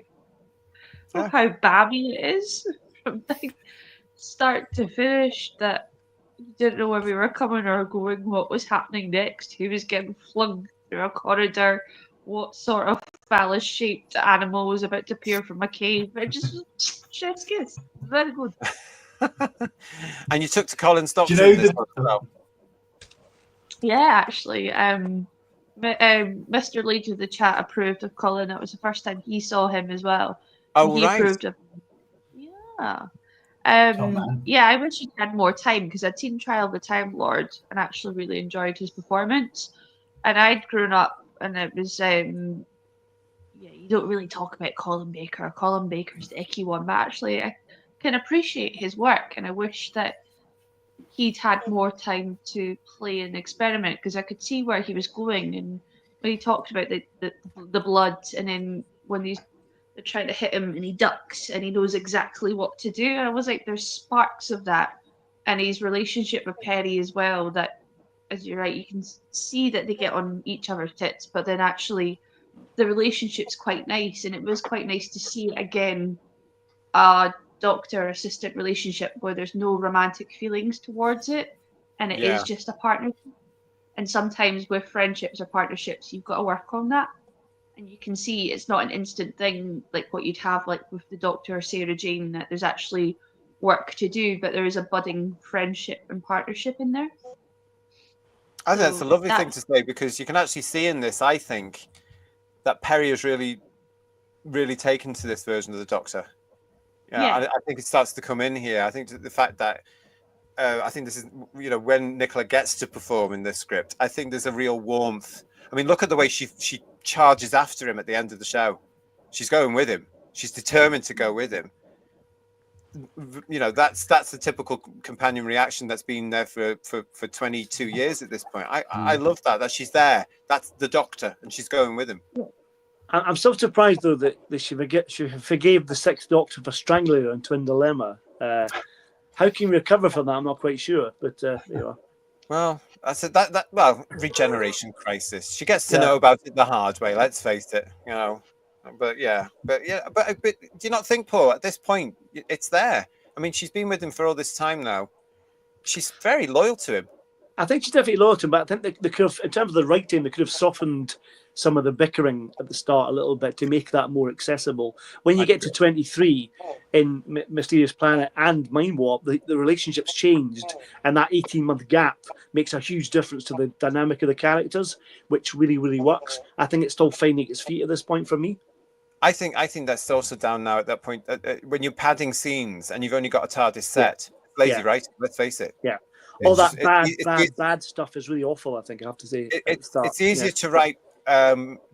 Look how babby it is from like start to finish. That you didn't know where we were coming or going, what was happening next. Who was getting flung through a corridor? What sort of phallus-shaped animal was about to appear from a cave? It just chef's kiss. Very good. And you took to Colin's doctor. Do you know in this one as well. Yeah, actually, Mr. Leeds of the chat approved of Colin. It was the first time he saw him as well. Oh, he right. approved of him. Yeah. Yeah, I wish he'd had more time because I'd seen Trial of the Time Lord and actually really enjoyed his performance. And I'd grown up and it was, yeah, you don't really talk about Colin Baker. Colin Baker's the icky one, but actually I can appreciate his work and I wish that he'd had more time to play and experiment because I could see where he was going. And when he talked about the blood and then when they're trying to hit him and he ducks and he knows exactly what to do. I was like, there's sparks of that. And his relationship with Perry as well, that, as you're right, you can see that they get on each other's tits, but then actually the relationship's quite nice. And it was quite nice to see, again, a doctor-assistant relationship where there's no romantic feelings towards it. And it is just a partnership. And sometimes with friendships or partnerships, you've got to work on that. And you can see it's not an instant thing like what you'd have like with the Doctor or Sarah Jane, that there's actually work to do, but there is a budding friendship and partnership in there. I think that's a lovely thing to say, because you can actually see in this, I think, that Perry has really, really taken to this version of the Doctor. Yeah. I think it starts to come in here. I think the fact that I think this is, when Nicola gets to perform in this script, I think there's a real warmth. I mean, look at the way she charges after him at the end of the show. She's going with him. She's determined to go with him. That's the typical companion reaction that's been there for 22 years at this point. I love that she's there. That's the Doctor, and she's going with him. I'm so surprised though that she forgave the Sixth Doctor for strangling her in Twin Dilemma. How can we recover from that? I'm not quite sure, but Well, that's regeneration crisis. She gets to know about it the hard way. Let's face it, But do you not think, Paul, at this point it's there? I mean, she's been with him for all this time now. She's very loyal to him. I think she's definitely loyal to him, but I think they could have, in terms of the writing, they could have softened some of the bickering at the start a little bit to make that more accessible. When you get to 23 in Mysterious Planet and Mind Warp, the relationship's changed, and that 18-month gap makes a huge difference to the dynamic of the characters, which really, really works. I think it's still finding its feet at this point for me. I think that's also down now at that point. When you're padding scenes and you've only got a TARDIS set, lazy writing, let's face it. Yeah. All that bad stuff is really awful, I think, I have to say. It's easier to write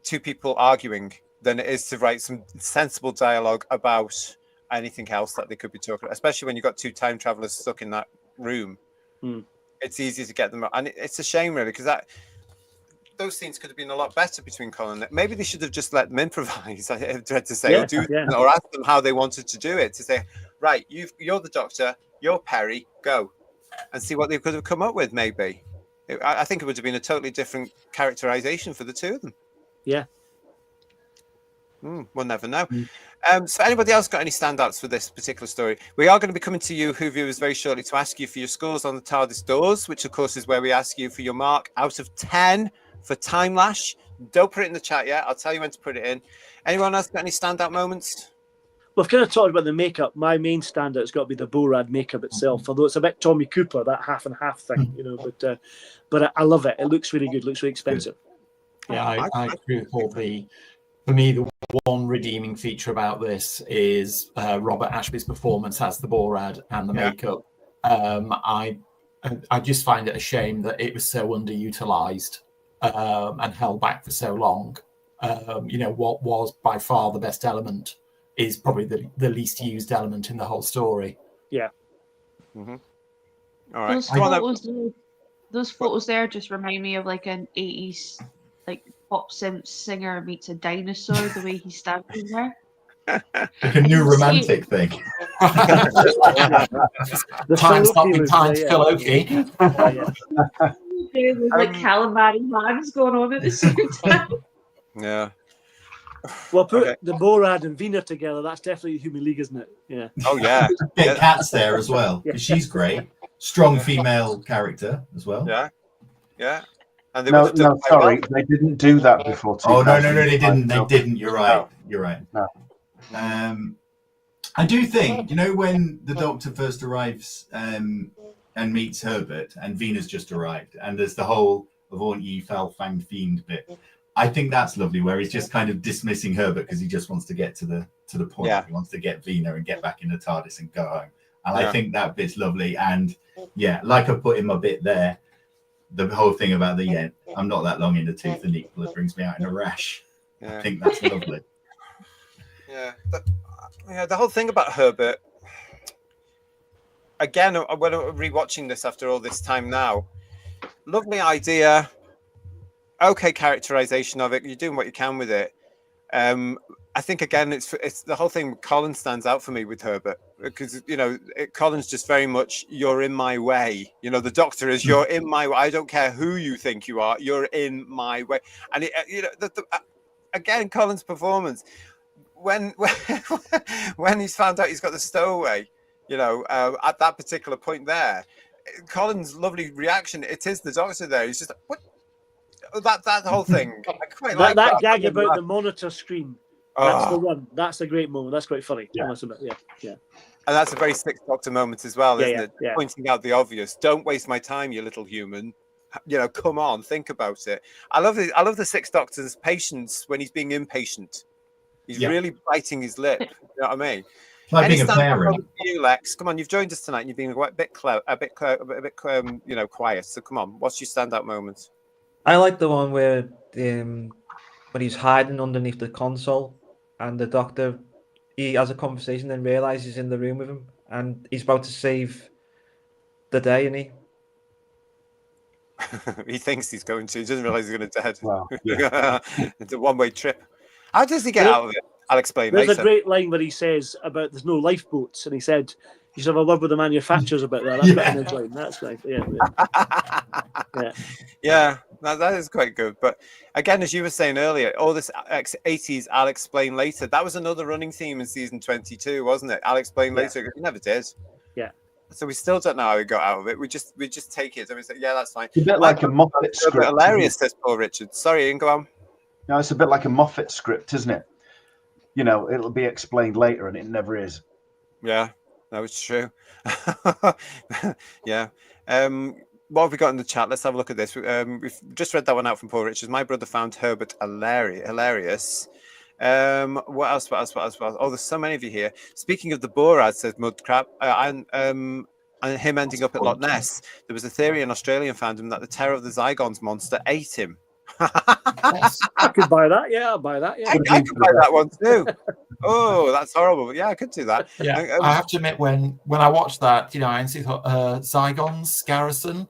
two people arguing than it is to write some sensible dialogue about anything else that they could be talking about, especially when you've got two time travelers stuck in that room. It's easy to get them, and it's a shame really, because those scenes could have been a lot better between Colin. Maybe they should have just let them improvise. I dread to say, or ask them how they wanted to do it. To say, right, you're the Doctor, you're Perry, go, and see what they could have come up with. Maybe I think it would have been a totally different characterization for the two of them. Yeah. We'll never know. So anybody else got any standouts for this particular story? We are going to be coming to you, Who viewers, very shortly to ask you for your scores on the TARDIS doors, which of course is where we ask you for your mark out of 10 for Timelash. Don't put it in the chat yet. I'll tell you when to put it in. Anyone else got any standout moments? Well, I've kind of talked about the makeup. My main standout's got to be the Borad makeup itself, although it's a bit Tommy Cooper, that half and half thing, but I love it. It looks really good. Looks really expensive. Yeah, I agree with Paul. For me, the one redeeming feature about this is Robert Ashby's performance as the Borad and the makeup. I just find it a shame that it was so underutilized and held back for so long. What was by far the best element is probably the least used element in the whole story. Yeah. All right. Those photos there just remind me of like an 80s like pop singer meets a dinosaur, the way he's standing there. Like a new romantic thing. Time stopping time to Loki. There's like calamari hands going on at the same time. Yeah. Well, put the Borad and Vina together. That's definitely Human League, isn't it? Yeah. Oh yeah. Get Kat's there as well. She's great. Strong female character as well. Yeah. Yeah. And sorry, they didn't do that before. Oh no, they didn't. They didn't. You're right. You're right. No. I do think when the Doctor first arrives and meets Herbert, and Venus just arrived, and there's the whole "Avaunt ye foul fanged fiend" bit. I think that's lovely, where he's just kind of dismissing Herbert because he just wants to get to the point. Yeah. He wants to get Vina and get back in the TARDIS and go home. And I think that bit's lovely. And like I put in my bit there, the whole thing about I'm not that long in the tooth, and Nicola brings me out in a rash. I think that's lovely. The whole thing about Herbert. Again, when I'm rewatching this after all this time now, lovely idea. Okay, characterization of it. You're doing what you can with it. I think again, it's the whole thing. Colin stands out for me with Herbert because Colin's just very much you're in my way. The Doctor is you're in my way. I don't care who you think you are. You're in my way. And again, Colin's performance when he's found out he's got the stowaway. At that particular point there, Colin's lovely reaction. It is the Doctor there. He's just like, what? that whole thing. I quite that, like that that. gag about the monitor screen. That's the Oh, one. That's a great moment. That's quite funny. Yeah. I must admit. Yeah. and that's a very Sixth Doctor moment as well, isn't it? Yeah. Pointing out the obvious. Don't waste my time, you little human. You know, come on, think about it. I love the Sixth Doctor's patience when he's being impatient. He's really biting his lip. You know what I mean? It's like Any being a stand-up parent. moment for you, Lex? Come on, you've joined us tonight. And you've been a bit quiet. So come on, what's your standout moment? I like the one where when he's hiding underneath the console and the Doctor, he has a conversation and realizes he's in the room with him and he's about to save the day, and He thinks he's going to. He doesn't realize he's going to dead. Wow. It's a one-way trip. How does he get out of it? I'll explain There's later. a great line where he says about there's no lifeboats, and he said you should have a word with the manufacturers about that. That's quite a nice line. That's nice. Yeah, that is quite good. But again, as you were saying earlier, all this 80s, I'll explain later. That was another running theme in season 22, wasn't it? I'll explain later. He never did. Yeah. So we still don't know how he got out of it. We just take it and we say, yeah, that's fine. It's a bit like a Moffat script. Hilarious, says Paul Richards. Sorry, Ian, go on. No, it's a bit like a Moffat script, isn't it? You know, it'll be explained later, and it never is. Yeah, no, it's true. Yeah. What have we got in the chat? Let's have a look at this. We've just read that one out from Paul Richards. My brother found Herbert hilarious. What else? Oh, there's so many of you here. Speaking of the Borad, says Mudcrab, and him ending up at Loch Ness. There was a theory in Australian fandom that the Terror of the Zygons monster ate him. I could buy that. Yeah, I'll buy that. Yeah, I could buy that one too. Oh, that's horrible. But yeah, I could do that. Yeah, I have to admit, when I watched that, I instantly thought, Zygons, Garrison.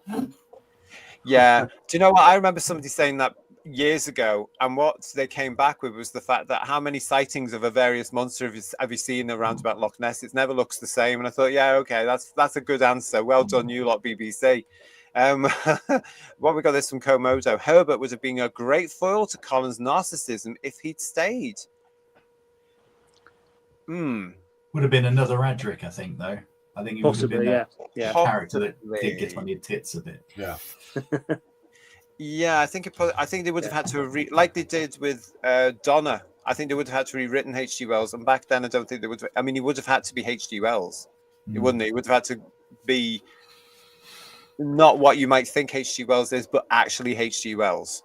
Yeah. Do you know what? I remember somebody saying that years ago, and what they came back with was the fact that how many sightings of a various monster have you seen around about Loch Ness? It never looks the same. And I thought, yeah, okay, that's a good answer. Well done, you lot, BBC. What we got this from Komodo. Herbert would have been a great foil to Colin's narcissism if he'd stayed. Would have been another Adric, I think, though. I think he possibly, would have been yeah. a character that did get on your tits a bit. Yeah. Yeah, I think they would have had to like they did with Donna. I think they would have had to rewritten H.G. Wells, and back then I don't think they would. I mean, he would have had to be H.G. Wells, wouldn't he? He would have had to be not what you might think H.G. Wells is, but actually H.G. Wells.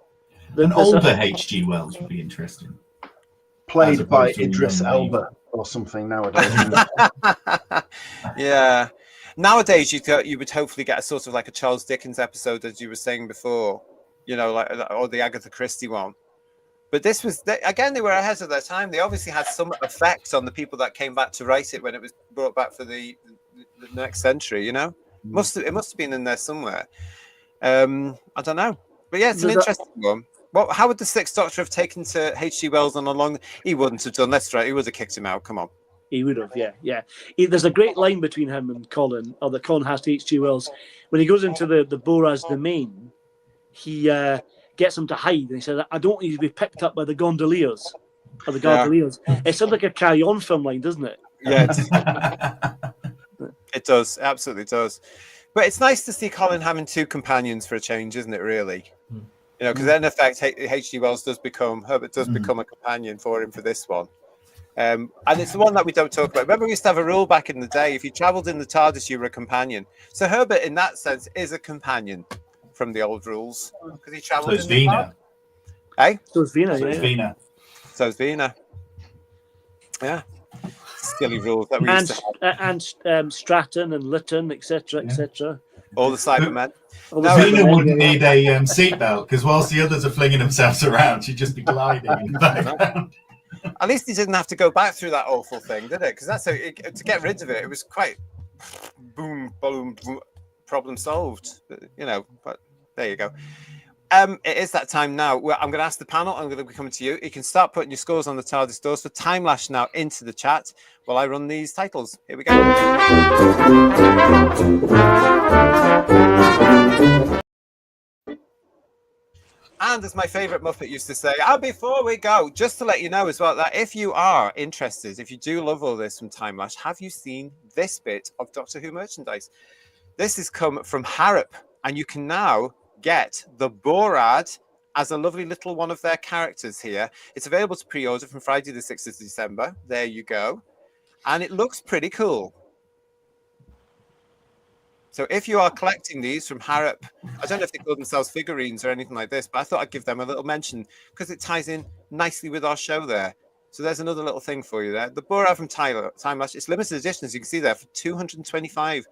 An older H.G. Wells would be interesting. Played by Idris Elba or something nowadays. Yeah. Nowadays, you would hopefully get a sort of like a Charles Dickens episode, as you were saying before, or the Agatha Christie one. But this was, again, they were ahead of their time. They obviously had some effect on the people that came back to write it when it was brought back for the next century, It must have been in there somewhere. I don't know. But yeah, it's an interesting one. Well, how would the Sixth Doctor have taken to H.G. Wells on a long? He wouldn't have done. Let's try. He would have kicked him out. Come on. He would have, yeah. There's a great line between him and Colin, or that Colin has to H.G. Wells. When he goes into the Bora's domain, he gets him to hide, and he says, I don't need to be picked up by the gondoliers. Or the gondoliers. Yeah. It sounds like a Carry On film line, doesn't it? Yeah, it does. Absolutely does. But it's nice to see Colin having two companions for a change, isn't it, really? Because in effect, H.G. Wells Herbert does become a companion for him for this one. And it's the one that we don't talk about. Remember, we used to have a rule back in the day: if you travelled in the TARDIS, you were a companion. So Herbert, in that sense, is a companion from the old rules because he travelled. So is Vina. Hey. So is Vina. Vina. So is Vina. Yeah. Silly rules that we used to have. And Stratton and Lytton, etc., etc. All the Cybermen. Vina wouldn't need a seatbelt because whilst the others are flinging themselves around, she'd just be gliding in the background. At least he didn't have to go back through that awful thing, did it? Because to get rid of it, it was quite boom, problem solved. But there you go. It is that time now. Well, I'm going to ask the panel. I'm going to be coming to you. You can start putting your scores on the TARDIS doors for Timelash now into the chat while I run these titles. Here we go. And as my favourite Muppet used to say, before we go, just to let you know as well that if you are interested, if you do love all this from Timelash, have you seen this bit of Doctor Who merchandise? This has come from Harrop, and you can now get the Borad as a lovely little one of their characters here. It's available to pre-order from Friday the 6th of December. There you go. And it looks pretty cool. So if you are collecting these from Harrop, I don't know if they call themselves figurines or anything like this, but I thought I'd give them a little mention because it ties in nicely with our show there. So there's another little thing for you there. The Bora from Timelash, it's limited edition, as you can see there, for 225.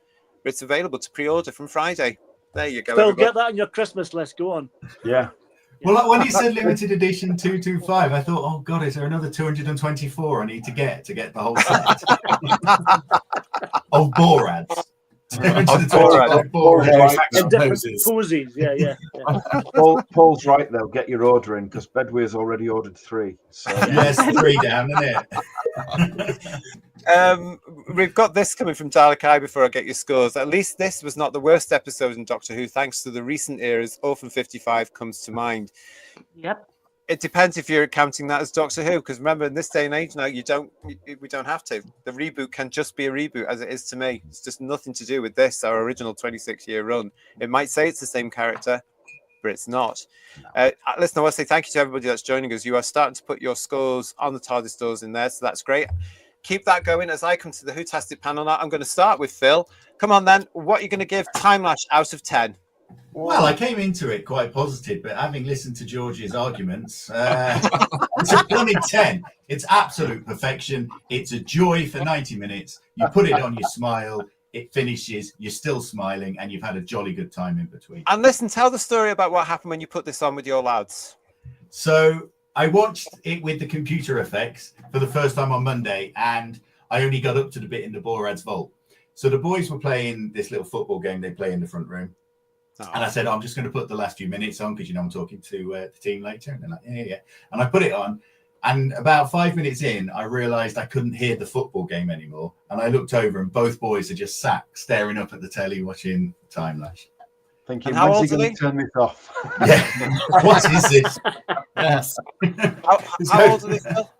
But it's available to pre-order from Friday. There you go. Phil, everybody. get that on your Christmas list. Go on. Yeah. Well, when you said limited edition 225, I thought, oh God, is there another 224 I need to get the whole set of Borads? In different poses. Yeah. Paul's right, though. Get your order in because Bedwyer's already ordered 3. So. Yes, 3 down, isn't it? We've got this coming from Dalakai before I get your scores. At least this was not the worst episode in Doctor Who, thanks to the recent eras. Orphan 55 comes to mind. Yep. It depends if you're counting that as Doctor Who, because remember, in this day and age now, we don't have to. The reboot can just be a reboot, as it is to me. It's just nothing to do with this, our original 26-year run. It might say it's the same character, but it's not. Listen, I want to say thank you to everybody that's joining us. You are starting to put your scores on the TARDIS doors in there, so that's great. Keep that going as I come to the Who-tastic panel now. I'm going to start with Phil. Come on, then. What are you going to give Timelash out of 10? Well, I came into it quite positive, but having listened to George's arguments, it's a blooming 10. It's absolute perfection. It's a joy for 90 minutes. You put it on, you smile, it finishes, you're still smiling, and you've had a jolly good time in between. And listen, tell the story about what happened when you put this on with your lads. So I watched it with the computer effects for the first time on Monday, and I only got up to the bit in the Borad's vault. So the boys were playing this little football game they play in the front room. Oh. And I said, I'm just going to put the last few minutes on because, I'm talking to the team later. And they're like, yeah. And I put it on. And about 5 minutes in, I realised I couldn't hear the football game anymore. And I looked over and both boys are just sat staring up at the telly watching Timelash. Thank you. When's he going to turn this off? Yeah. What is this? Yes. How old are they still?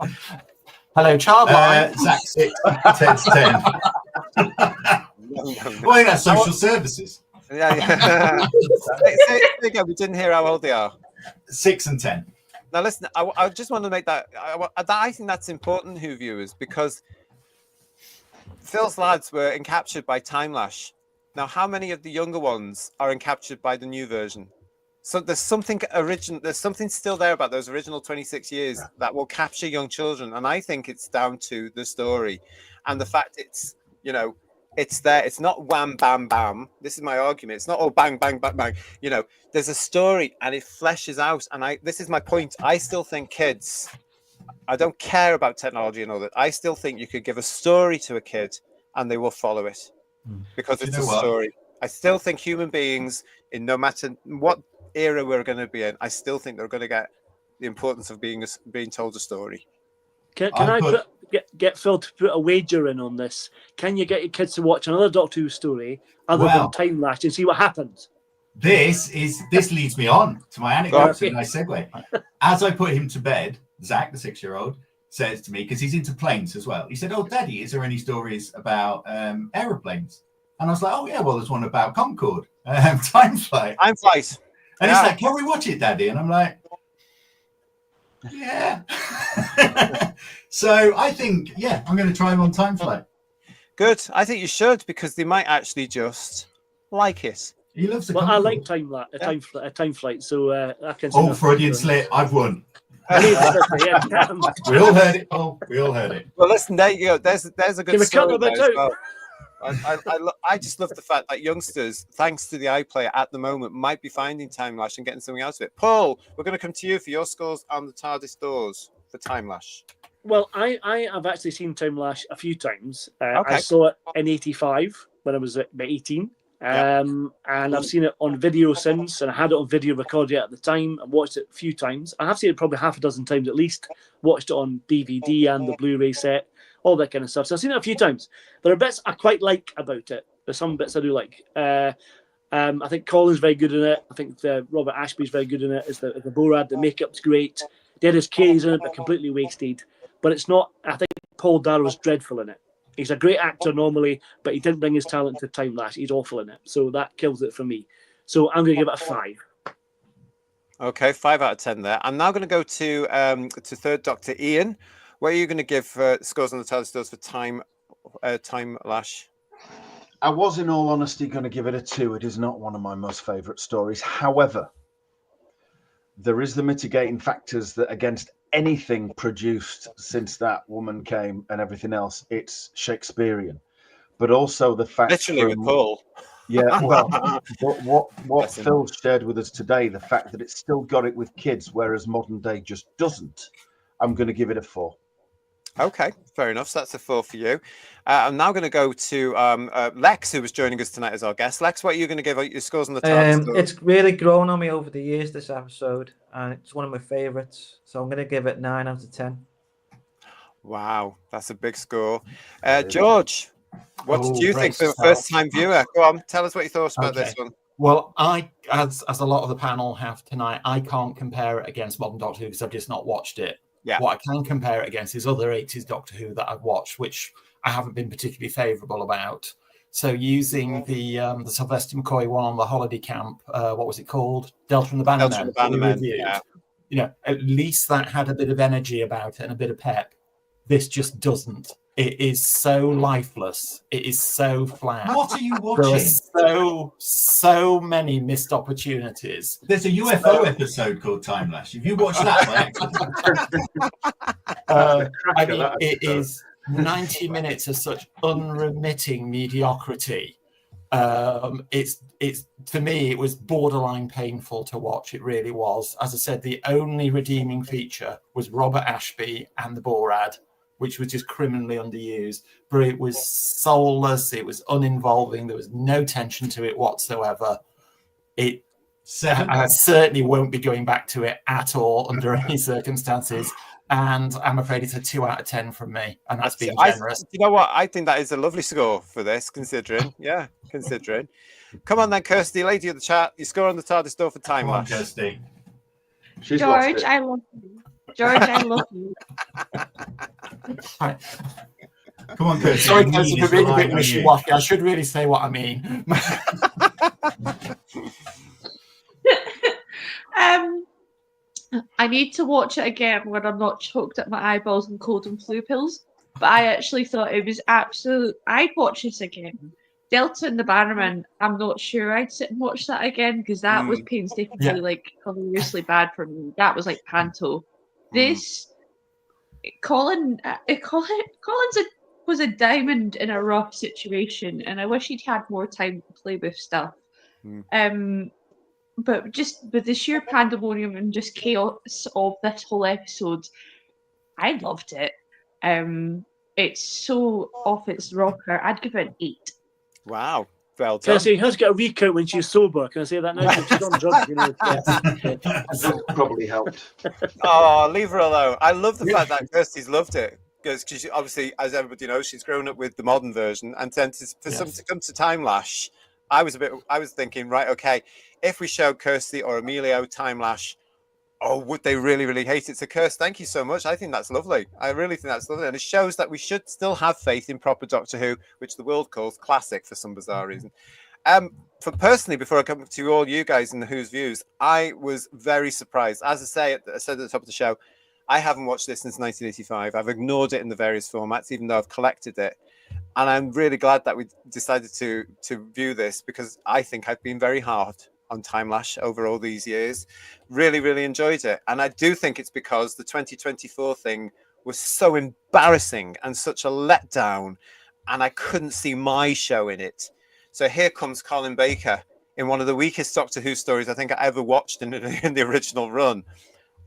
Hello, Charlie. Zach 6, Ted's 10. Well, I think that's social services. Yeah. Again, we didn't hear how old they are. 6 and 10. Now, listen, I just want to make that. I think that's important, Who viewers, because Phil's lads were encaptured by Timelash. Now, how many of the younger ones are encaptured by the new version? So there's something original. There's something still there about those original 26 years that will capture young children, and I think it's down to the story and the fact it's it's there. It's not wham, bam, bam. This is my argument. It's not all bang, bang, bang, bang. There's a story and it fleshes out. And this is my point. I still think kids, I don't care about technology and all that. I still think you could give a story to a kid and they will follow it because it's a story. I still think human beings, in no matter what era we're going to be in, I still think they're going to get the importance of being told a story. Can I get Phil to put a wager in on this? Can you get your kids to watch another Doctor Who story other than Timelash and see what happens? This leads me on to my anecdote. It's a nice segue. As I put him to bed, Zach, the 6-year-old, says to me, because he's into planes as well. He said, "Oh, Daddy, is there any stories about aeroplanes?" And I was like, "Oh yeah, well, there's one about Concorde, time flight." Time flight. And he's like, "Can we watch it, Daddy?" And I'm like, yeah. So I think, I'm going to try him on Time Flight. Good. I think you should, because they might actually just like it. He loves it. Well, I like Time Flight, so I can. Oh, Freudian slip! I've won. We all heard it, Paul. We all heard it. Well, listen, there you go. There's a good story there as well. I just love the fact that youngsters, thanks to the iPlayer at the moment, might be finding Timelash and getting something out of it. Paul, we're going to come to you for your scores on the TARDIS doors for Timelash. Well, I have actually seen Timelash a few times. I saw it in '85 when I was about 18. And I've seen it on video since, and I had it on video recorded at the time. I watched it a few times. I have seen it probably half a dozen times at least. Watched it on DVD and the Blu-ray set, all that kind of stuff. So I've seen it a few times. There are bits I quite like about it. There's some bits I do like. I think Colin's very good in it. I think Robert Ashby's very good in it. Is the Borad, the makeup's great. Dennis Carey's in it, but completely wasted. But it's not. I think Paul Darrow's dreadful in it. He's a great actor normally, but he didn't bring his talent to Timelash. He's awful in it. So that kills it for me. So I'm going to give it a 5. Okay, 5 out of 10 there. I'm now going to go to third Doctor Ian. What are you going to give scores on the TARDIS doors for Timelash? I was, in all honesty, going to give it a 2. It is not one of my most favourite stories. However, there is the mitigating factors that against anything produced since that woman came and everything else, it's Shakespearean. But also the fact, literally with Paul. Yeah, well, but what Phil shared with us today, the fact that it's still got it with kids, whereas modern day just doesn't. I'm going to give it a 4. Okay, fair enough. So that's a 4 for you. I'm now going to go to Lex, who was joining us tonight as our guest. Lex, what are you going to give your scores on the TARDIS? It's really grown on me over the years, this episode, and it's one of my favourites. So I'm going to give it 9 out of 10. Wow, that's a big score. George, what did you think for a first-time viewer? Go on, tell us what you thought about this one. Well, I, as a lot of the panel have tonight, I can't compare it against Modern Doctor Who because I've just not watched it. Yeah. What I can compare it against is other 80s Doctor Who that I've watched, which I haven't been particularly favourable about. So using the Sylvester McCoy one on the holiday camp, what was it called? Delta and the Bannermen. Yeah. You know, at least that had a bit of energy about it and a bit of pep. This just doesn't. It is so lifeless. It is so flat. What are you watching? There are so many missed opportunities. There's a UFO episode called Timelash. Have you watched that? I mean, it is 90 minutes of such unremitting mediocrity. It's for me, it was borderline painful to watch. It really was. As I said, the only redeeming feature was Robert Ashby and the Borad, which was just criminally underused. But it was soulless. It was uninvolving. There was no tension to it whatsoever. I certainly won't be going back to it at all under any circumstances. And I'm afraid it's a 2 out of 10 from me. And that's being generous. You know what? I think that is a lovely score for this, considering. Yeah, considering. Come on then, Kirsty, lady of the chat. You score on the TARDIS door for Timelash. Come on, Kirsty. George, I love you. George, I love you. Come on, Kirsty. Sorry, Kirsty, for being a bit wishy-washy. I should really say what I mean. I need to watch it again when I'm not choked at my eyeballs and cold and flu pills. But I actually thought it was absolute. I'd watch this again. Delta and the Bannerman, I'm not sure I'd sit and watch that again because that was painstakingly like hilariously bad for me. That was like panto. This Colin was a diamond in a rough situation, and I wish he'd had more time to play with stuff. But just with the sheer pandemonium and just chaos of this whole episode, I loved it. It's so off its rocker. I'd give it an 8. Wow. Well done. Kirsty has got a recount when she's sober. Can I say that now? She's on drugs, you know. That probably helped. Oh, leave her alone. I love the fact that Kirsty's loved it. Because she, obviously, as everybody knows, she's grown up with the modern version. And then for some to come to Timelash, I was thinking, right, okay, if we showed Kirsty or Emilio Timelash, would they really, really hate it? So, Kirsty, thank you so much. I think that's lovely. I really think that's lovely. And it shows that we should still have faith in proper Doctor Who, which the world calls classic for some bizarre reason. For personally, before I come to all you guys in the Who's Views, I was very surprised. As I said at the top of the show, I haven't watched this since 1985. I've ignored it in the various formats, even though I've collected it. And I'm really glad that we decided to view this because I think I've been very hard on Timelash over all these years. Really, really enjoyed it. And I do think it's because the 2024 thing was so embarrassing and such a letdown, and I couldn't see my show in it. So here comes Colin Baker in one of the weakest Doctor Who stories I think I ever watched in the original run.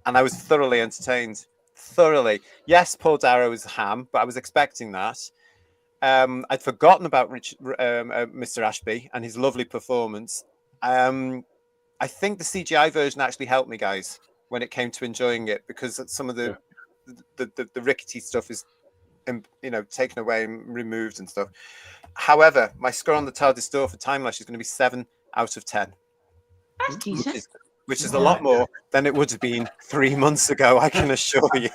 And I was thoroughly entertained. Thoroughly. Yes, Paul Darrow is ham, but I was expecting that. I'd forgotten about Mr. Ashby and his lovely performance. I think the CGI version actually helped me, guys, when it came to enjoying it, because some of the rickety stuff is, taken away and removed and stuff. However, my score on the TARDIS door for Timelash is going to be 7 out of 10. That's decent. which is a lot more than it would have been 3 months ago, I can assure you.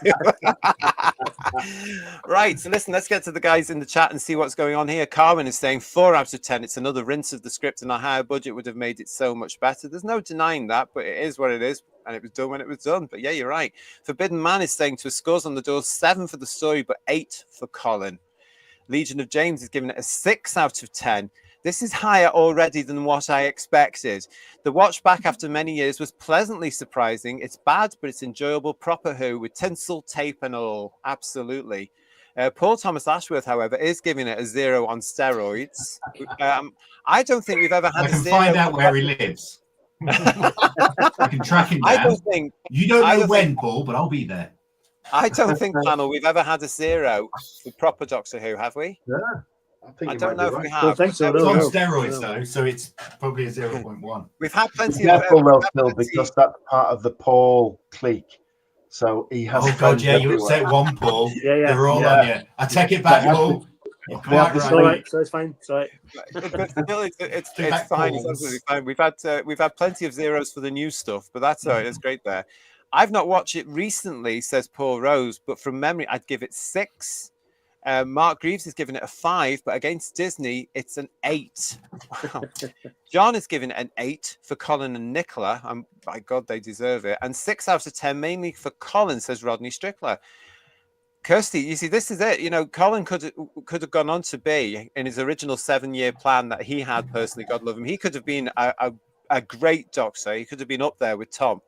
Right, so listen, let's get to the guys in the chat and see what's going on here. Carmen is saying 4 out of 10. It's another rinse of the script, and a higher budget would have made it so much better. There's no denying that, but it is what it is, and it was done when it was done. But yeah, you're right. Forbidden Man is saying to a scores on the door, 7 for the story, but 8 for Colin. Legion of James is giving it a 6 out of 10. This is higher already than what I expected. The watch back after many years was pleasantly surprising. It's bad, but it's enjoyable. Proper Who with tinsel, tape and all. Absolutely. Paul Thomas Ashworth, however, is giving it a 0 on steroids. I don't think we've ever had I can a 0. find out where he lives. I can track him down. I don't think... You don't know when, Paul, but I'll be there. I don't think, panel, we've ever had a 0 for proper Doctor Who, have we? Yeah. I don't know if we have. I don't think so. It's on steroids, though, so it's probably a 0.1. We've had plenty careful though, Phil, because that's part of the Paul clique. So he has. Oh God, yeah, you upset one, Paul. Yeah. They're all on you. I take it back, Paul. It's all right. So it's fine. It's all right. But still, it's fine. It's absolutely fine. We've had plenty of 0s for the new stuff, but that's all right. It's great there. I've not watched it recently, says Paul Rose, but from memory, I'd give it 6. Mark Greaves is giving it a 5, but against Disney, it's an 8. Wow. John is giving it an 8 for Colin and Nicola. And by God, they deserve it. And 6 out of 10, mainly for Colin, says Rodney Strickler. Kirsty, you see, this is it. You know, Colin could have gone on to be, in his original 7-year plan that he had personally, God love him, he could have been a great Doctor. He could have been up there with Tom.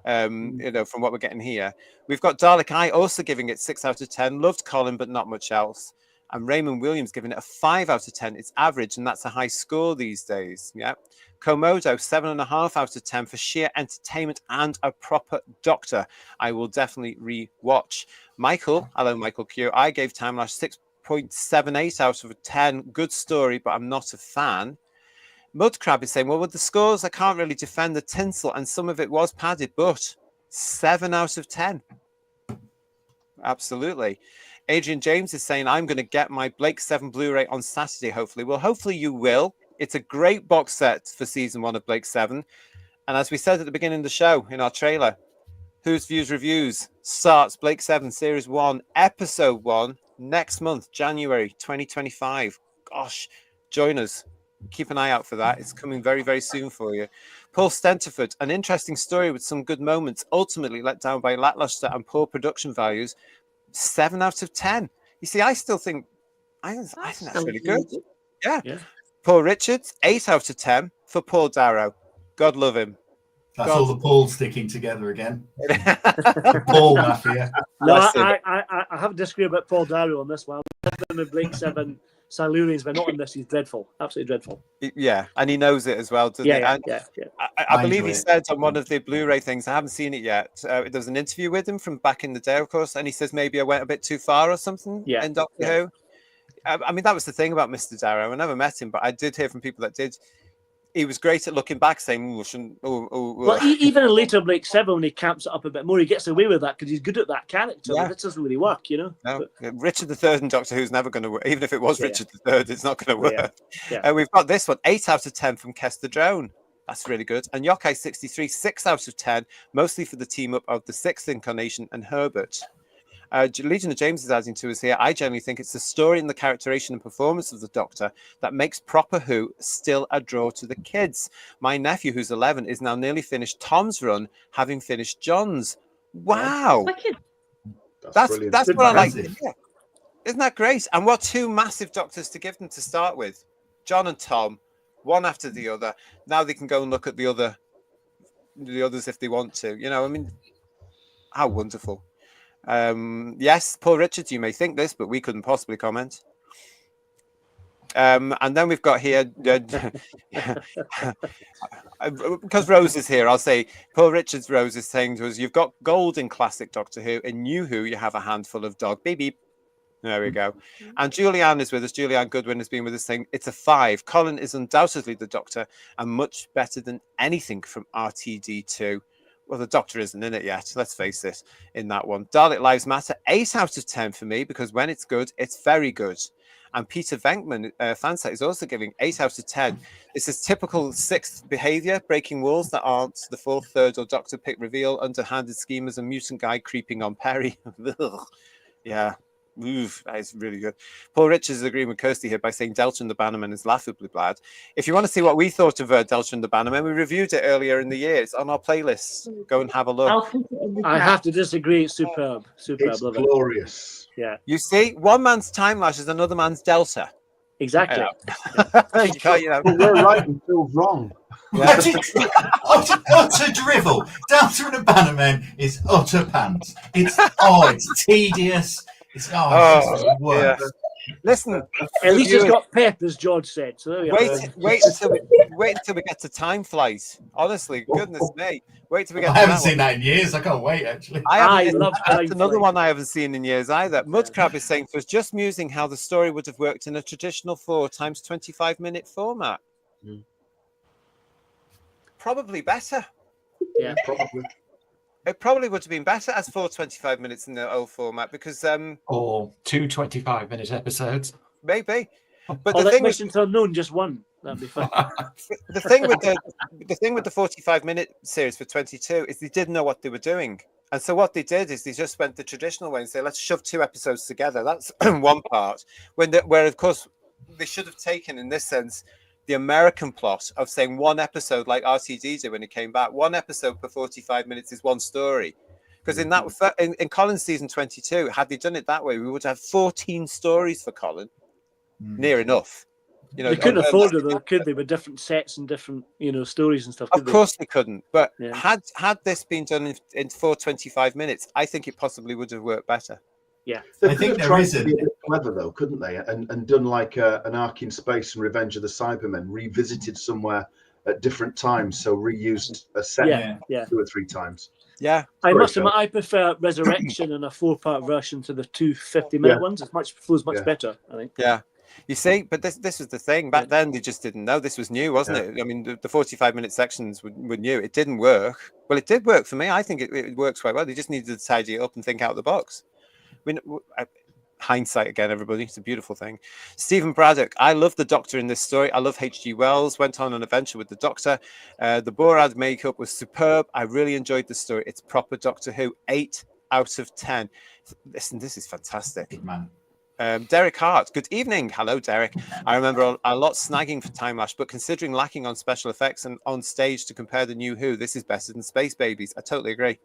You know, from what we're getting here. We've got Dalek Eye also giving it 6 out of 10. Loved Colin, but not much else. And Raymond Williams giving it a 5 out of 10. It's average, and that's a high score these days. Yeah. Komodo, 7.5 out of 10 for sheer entertainment and a proper Doctor. I will definitely re-watch. Michael, hello, Michael Q. I gave Timelash 6.78 out of 10. Good story, but I'm not a fan. Mudcrab is saying, well, with the scores, I can't really defend the tinsel, and some of it was padded, but 7 out of 10. Absolutely. Adrian James is saying, I'm going to get my Blake 7 Blu-ray on Saturday, hopefully. Well, hopefully you will. It's a great box set for season 1 of Blake 7. And as we said at the beginning of the show, in our trailer, Who's Views Reviews starts Blake 7 Series 1, Episode 1, next month, January 2025. Gosh, join us. Keep an eye out for that. It's coming very, very soon for you. Paul Stenterford, an interesting story with some good moments, ultimately let down by lackluster and poor production values. 7 out of 10. You see, I still think, I think that's really good. Yeah. Paul Richards, 8 out of 10 for Paul Darrow. God love him. That's all the Pauls sticking together again. The Paul Mafia. No, I have to disagree about Paul Darrow on this one. With Blake 7 Silurians, but not in this. He's dreadful. Absolutely dreadful. Yeah, and he knows it as well, doesn't he? Yeah. I believe he said on one of the Blu-ray things, I haven't seen it yet, there was an interview with him from back in the day, of course, and he says maybe I went a bit too far or something in Doctor Who. I mean, that was the thing about Mr. Darrow. I never met him, but I did hear from people that did. He was great at looking back, saying, Well, even in later Blake 7, when he camps it up a bit more, he gets away with that because he's good at that character. Yeah. It doesn't really work, you know. No, Richard III in Doctor Who's never going to work. Even if it was Richard III, it's not going to work. We've got this one, 8 out of 10 from Kester Drone. That's really good. And Yokai 63, 6 out of 10, mostly for the team up of the 6th Incarnation and Herbert. Legion of James is adding to us here. I generally think it's the story and the characterization and performance of the Doctor that makes Proper Who still a draw to the kids. My nephew, who's 11, is now nearly finished Tom's run, having finished John's. Wow. That's what I like to hear. Isn't that great? And what 2 massive Doctors to give them to start with. John and Tom, one after the other. Now they can go and look at the others if they want to. You know, I mean, how wonderful. Yes, Paul Richards, you may think this, but we couldn't possibly comment. And then we've got here, because Rose is here, I'll say Paul Richards Rose is saying to us, you've got gold in classic Doctor Who, in New Who you have a handful of dog. Beep beep. There we go. And Julianne is with us. Julianne Goodwin has been with us saying it's a 5. Colin is undoubtedly the Doctor and much better than anything from RTD2. Well, the Doctor isn't in it yet. Let's face it, in that one. Dalek Lives Matter, 8 out of 10 for me, because when it's good, it's very good. And Peter Venkman, fansite, is also giving 8 out of 10. This is typical 6th behavior, breaking walls that aren't the 4th, 3rd, or Doctor pick reveal, underhanded schemers, and mutant guy creeping on Perry. Yeah. Oof, that is really good. Paul Richards is agreeing with Kirsty here by saying Delta and the Bannerman is laughably bad. If you want to see what we thought of Delta and the Bannerman, we reviewed it earlier in the year. It's on our playlist. Go and have a look. I'll put it in the I chat. have to disagree. It's superb. Superb. It's Love it. glorious. Yeah, You see, one man's time lash is another man's Delta. exactly. You can't, you know. But we're right and Phil's wrong. Utter drivel. Delta and the Bannerman is utter pants. It's it's tedious. It's just the worst. Yeah. Listen, At least it's reviewers, got pep, as George said. So there we are. wait until we get to Time Flies. Honestly, goodness me, wait till we get. I to haven't that seen one. that in years. I can't wait, actually. I love that's Time another Flies. one I haven't seen in years either. Mudcrab is saying, "Was just musing how the story would have worked in a traditional 4 times 25-minute format. Probably better. Yeah, Probably. It probably would have been better as 4 25 minutes in the old format because Or 2 25-minute episodes. maybe. But or the like thing with Mission to Unknown, just one. That'd be fun. the thing with the 45-minute series for 22 is they didn't know what they were doing. And so what they did is they just went the traditional way and say, let's shove 2 episodes together. That's one part. Where of course they should have taken, in this sense, the American plot of saying 1 episode, like RTD did when it came back. 1 episode per 45 minutes is 1 story. Because in Colin's season 22, had they done it that way, we would have 14 stories for Colin. Near enough. You know, They couldn't afford it, though, could they? With different sets and different, stories and stuff. Of course they couldn't. But Yeah. had this been done in 4 25 minutes, I think it possibly would have worked better. Yeah. They I could think have there tried is to be a bit clever, though, couldn't they? And done like an Ark in Space and Revenge of the Cybermen, revisited somewhere at different times, so reused a set Yeah. 2 or 3 times. Yeah. I must Phil. admit, I prefer Resurrection in a 4-part version to the 2 50-minute ones. It flows much better, I think. Yeah. You see, but this was the thing. Back then, they just didn't know. This was new, wasn't it? I mean, the 45-minute sections were new. It didn't work. Well, it did work for me. I think it works quite well. They just needed to tidy it up and think out of the box. I mean, hindsight again, everybody. It's a beautiful thing. Stephen Braddock. I love the Doctor in this story. I love H.G. Wells. Went on an adventure with the Doctor. The Borad makeup was superb. I really enjoyed the story. It's proper Doctor Who. 8 out of 10. Listen, this is fantastic. Good man. Derek Hart, good evening. Hello, Derek. I remember a lot snagging for Timelash, but considering lacking on special effects and on stage to compare the new Who, this is better than Space Babies. I totally agree.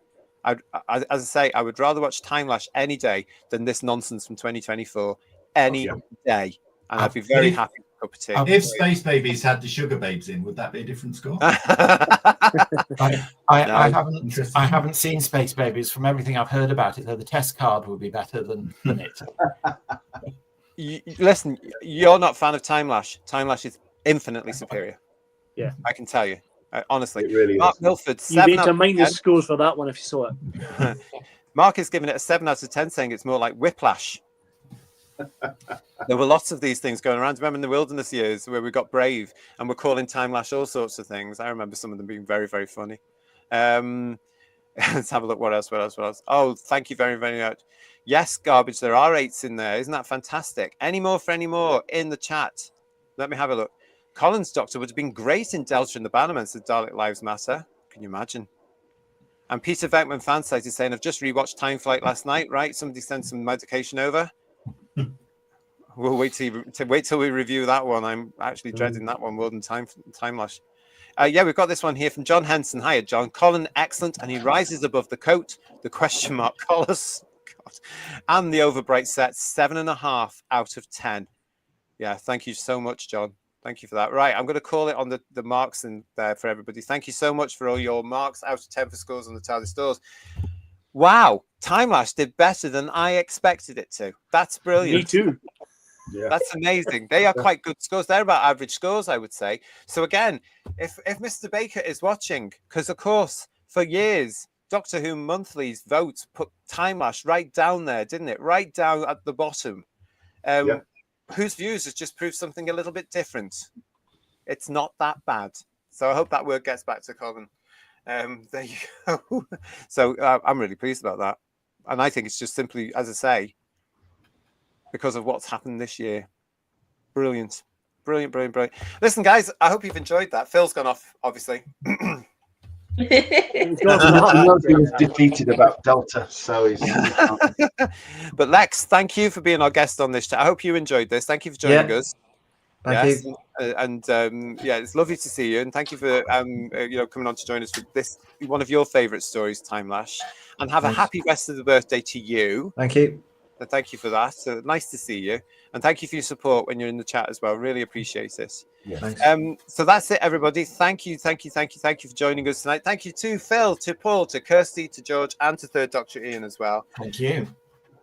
As I say, I would rather watch Timelash any day than this nonsense from 2024 any day. And I'd be very happy with a cup of tea. If Space Babies had the Sugar Babes in, would that be a different score? I haven't seen Space Babies. From everything I've heard about it, though, the test card would be better than it. Listen, you're not a fan of Timelash. Timelash is infinitely superior. Yeah, I can tell you. Honestly, It really Mark is. Milford, you need 7 to out mind of the 10. scores for that one if you saw it. Mark is giving it a 7 out of 10, saying it's more like Whiplash. There were lots of these things going around. Remember in the wilderness years where we got brave and we're calling Timelash all sorts of things. I remember some of them being very, very funny. Let's have a look. What else? Oh, thank you very, very much. Yes, Garbage. There are 8s in there. Isn't that fantastic? Any more for any more in the chat? Let me have a look. Colin's Doctor would have been great in Delta and the Bannerman, said Dalek Lives Matter. Can you imagine? And Peter Venkman fansite is saying, I've just rewatched Time Flight last night, right? Somebody sent some medication over. We'll wait till we review that one. I'm actually dreading that one more than Timelash. Yeah, we've got this one here from John Henson. Hiya, John. Colin, excellent. And he rises above the coat, the question mark collars, and the overbright set, 7.5 out of 10. Yeah, thank you so much, John. Thank you for that. Right, I'm going to call it on the marks in there for everybody. Thank you so much for all your marks out of 10 for scores on the TARDIS stores. Wow, Timelash did better than I expected it to. That's brilliant. Me too. Yeah. That's amazing. They are quite good scores. They're about average scores, I would say. So again, if Mr. Baker is watching, because of course, for years, Doctor Who Monthly's votes put Timelash right down there, didn't it? Right down at the bottom. Whose Views has just proved something a little bit different. It's not that bad. So I hope that word gets back to Colin. There you go. So I'm really pleased about that. And I think it's just simply, as I say, because of what's happened this year. Brilliant. Brilliant, brilliant, brilliant. Listen, guys, I hope you've enjoyed that. Phil's gone off, obviously. He knows he was defeated about Delta, so he's But Lex, thank you for being our guest on this chat. I hope you enjoyed this. Thank you for joining us. Thank you. And yeah, it's lovely to see you, and thank you for coming on to join us for this one of your favourite stories, Timelash. And have a happy rest of the birthday to you. Thank you. And thank you for that. So nice to see you, and thank you for your support when you're in the chat as well. Really appreciate it. Yeah. So that's it, everybody. Thank you for joining us tonight. Thank you to Phil, to Paul, to Kirsty, to George, and to Third Doctor Ian as well. Thank you.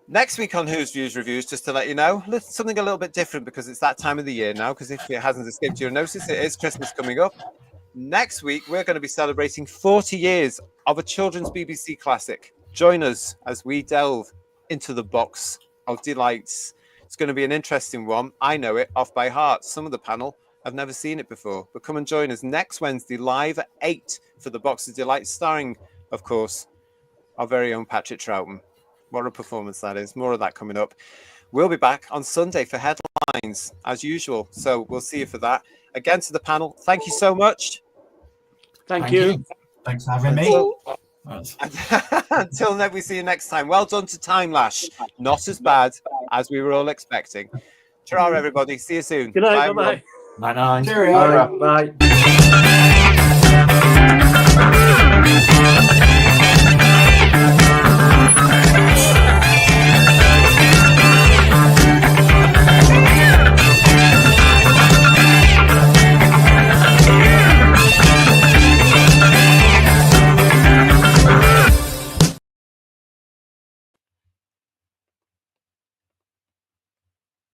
Next week on Who's Views Reviews, just to let you know, something a little bit different because it's that time of the year now. Because if it hasn't escaped your notice, it is Christmas coming up. Next week, we're going to be celebrating 40 years of a children's BBC classic. Join us as we delve into the box of delights. It's going to be an interesting one. I know it off by heart. Some of the panel have never seen it before. But come and join us next Wednesday live at 8 for the Box of Delights, starring, of course, our very own Patrick Troughton. What a performance that is. More of that coming up. We'll be back on Sunday for headlines as usual. So we'll see you for that. Again, to the panel, thank you so much. Thank you. Thanks for having me. Until then, we see you next time. Well done to Timelash. Not as bad as we were all expecting. Ta-ra, everybody. See you soon. Good night. Bye-bye. Bye. Bye.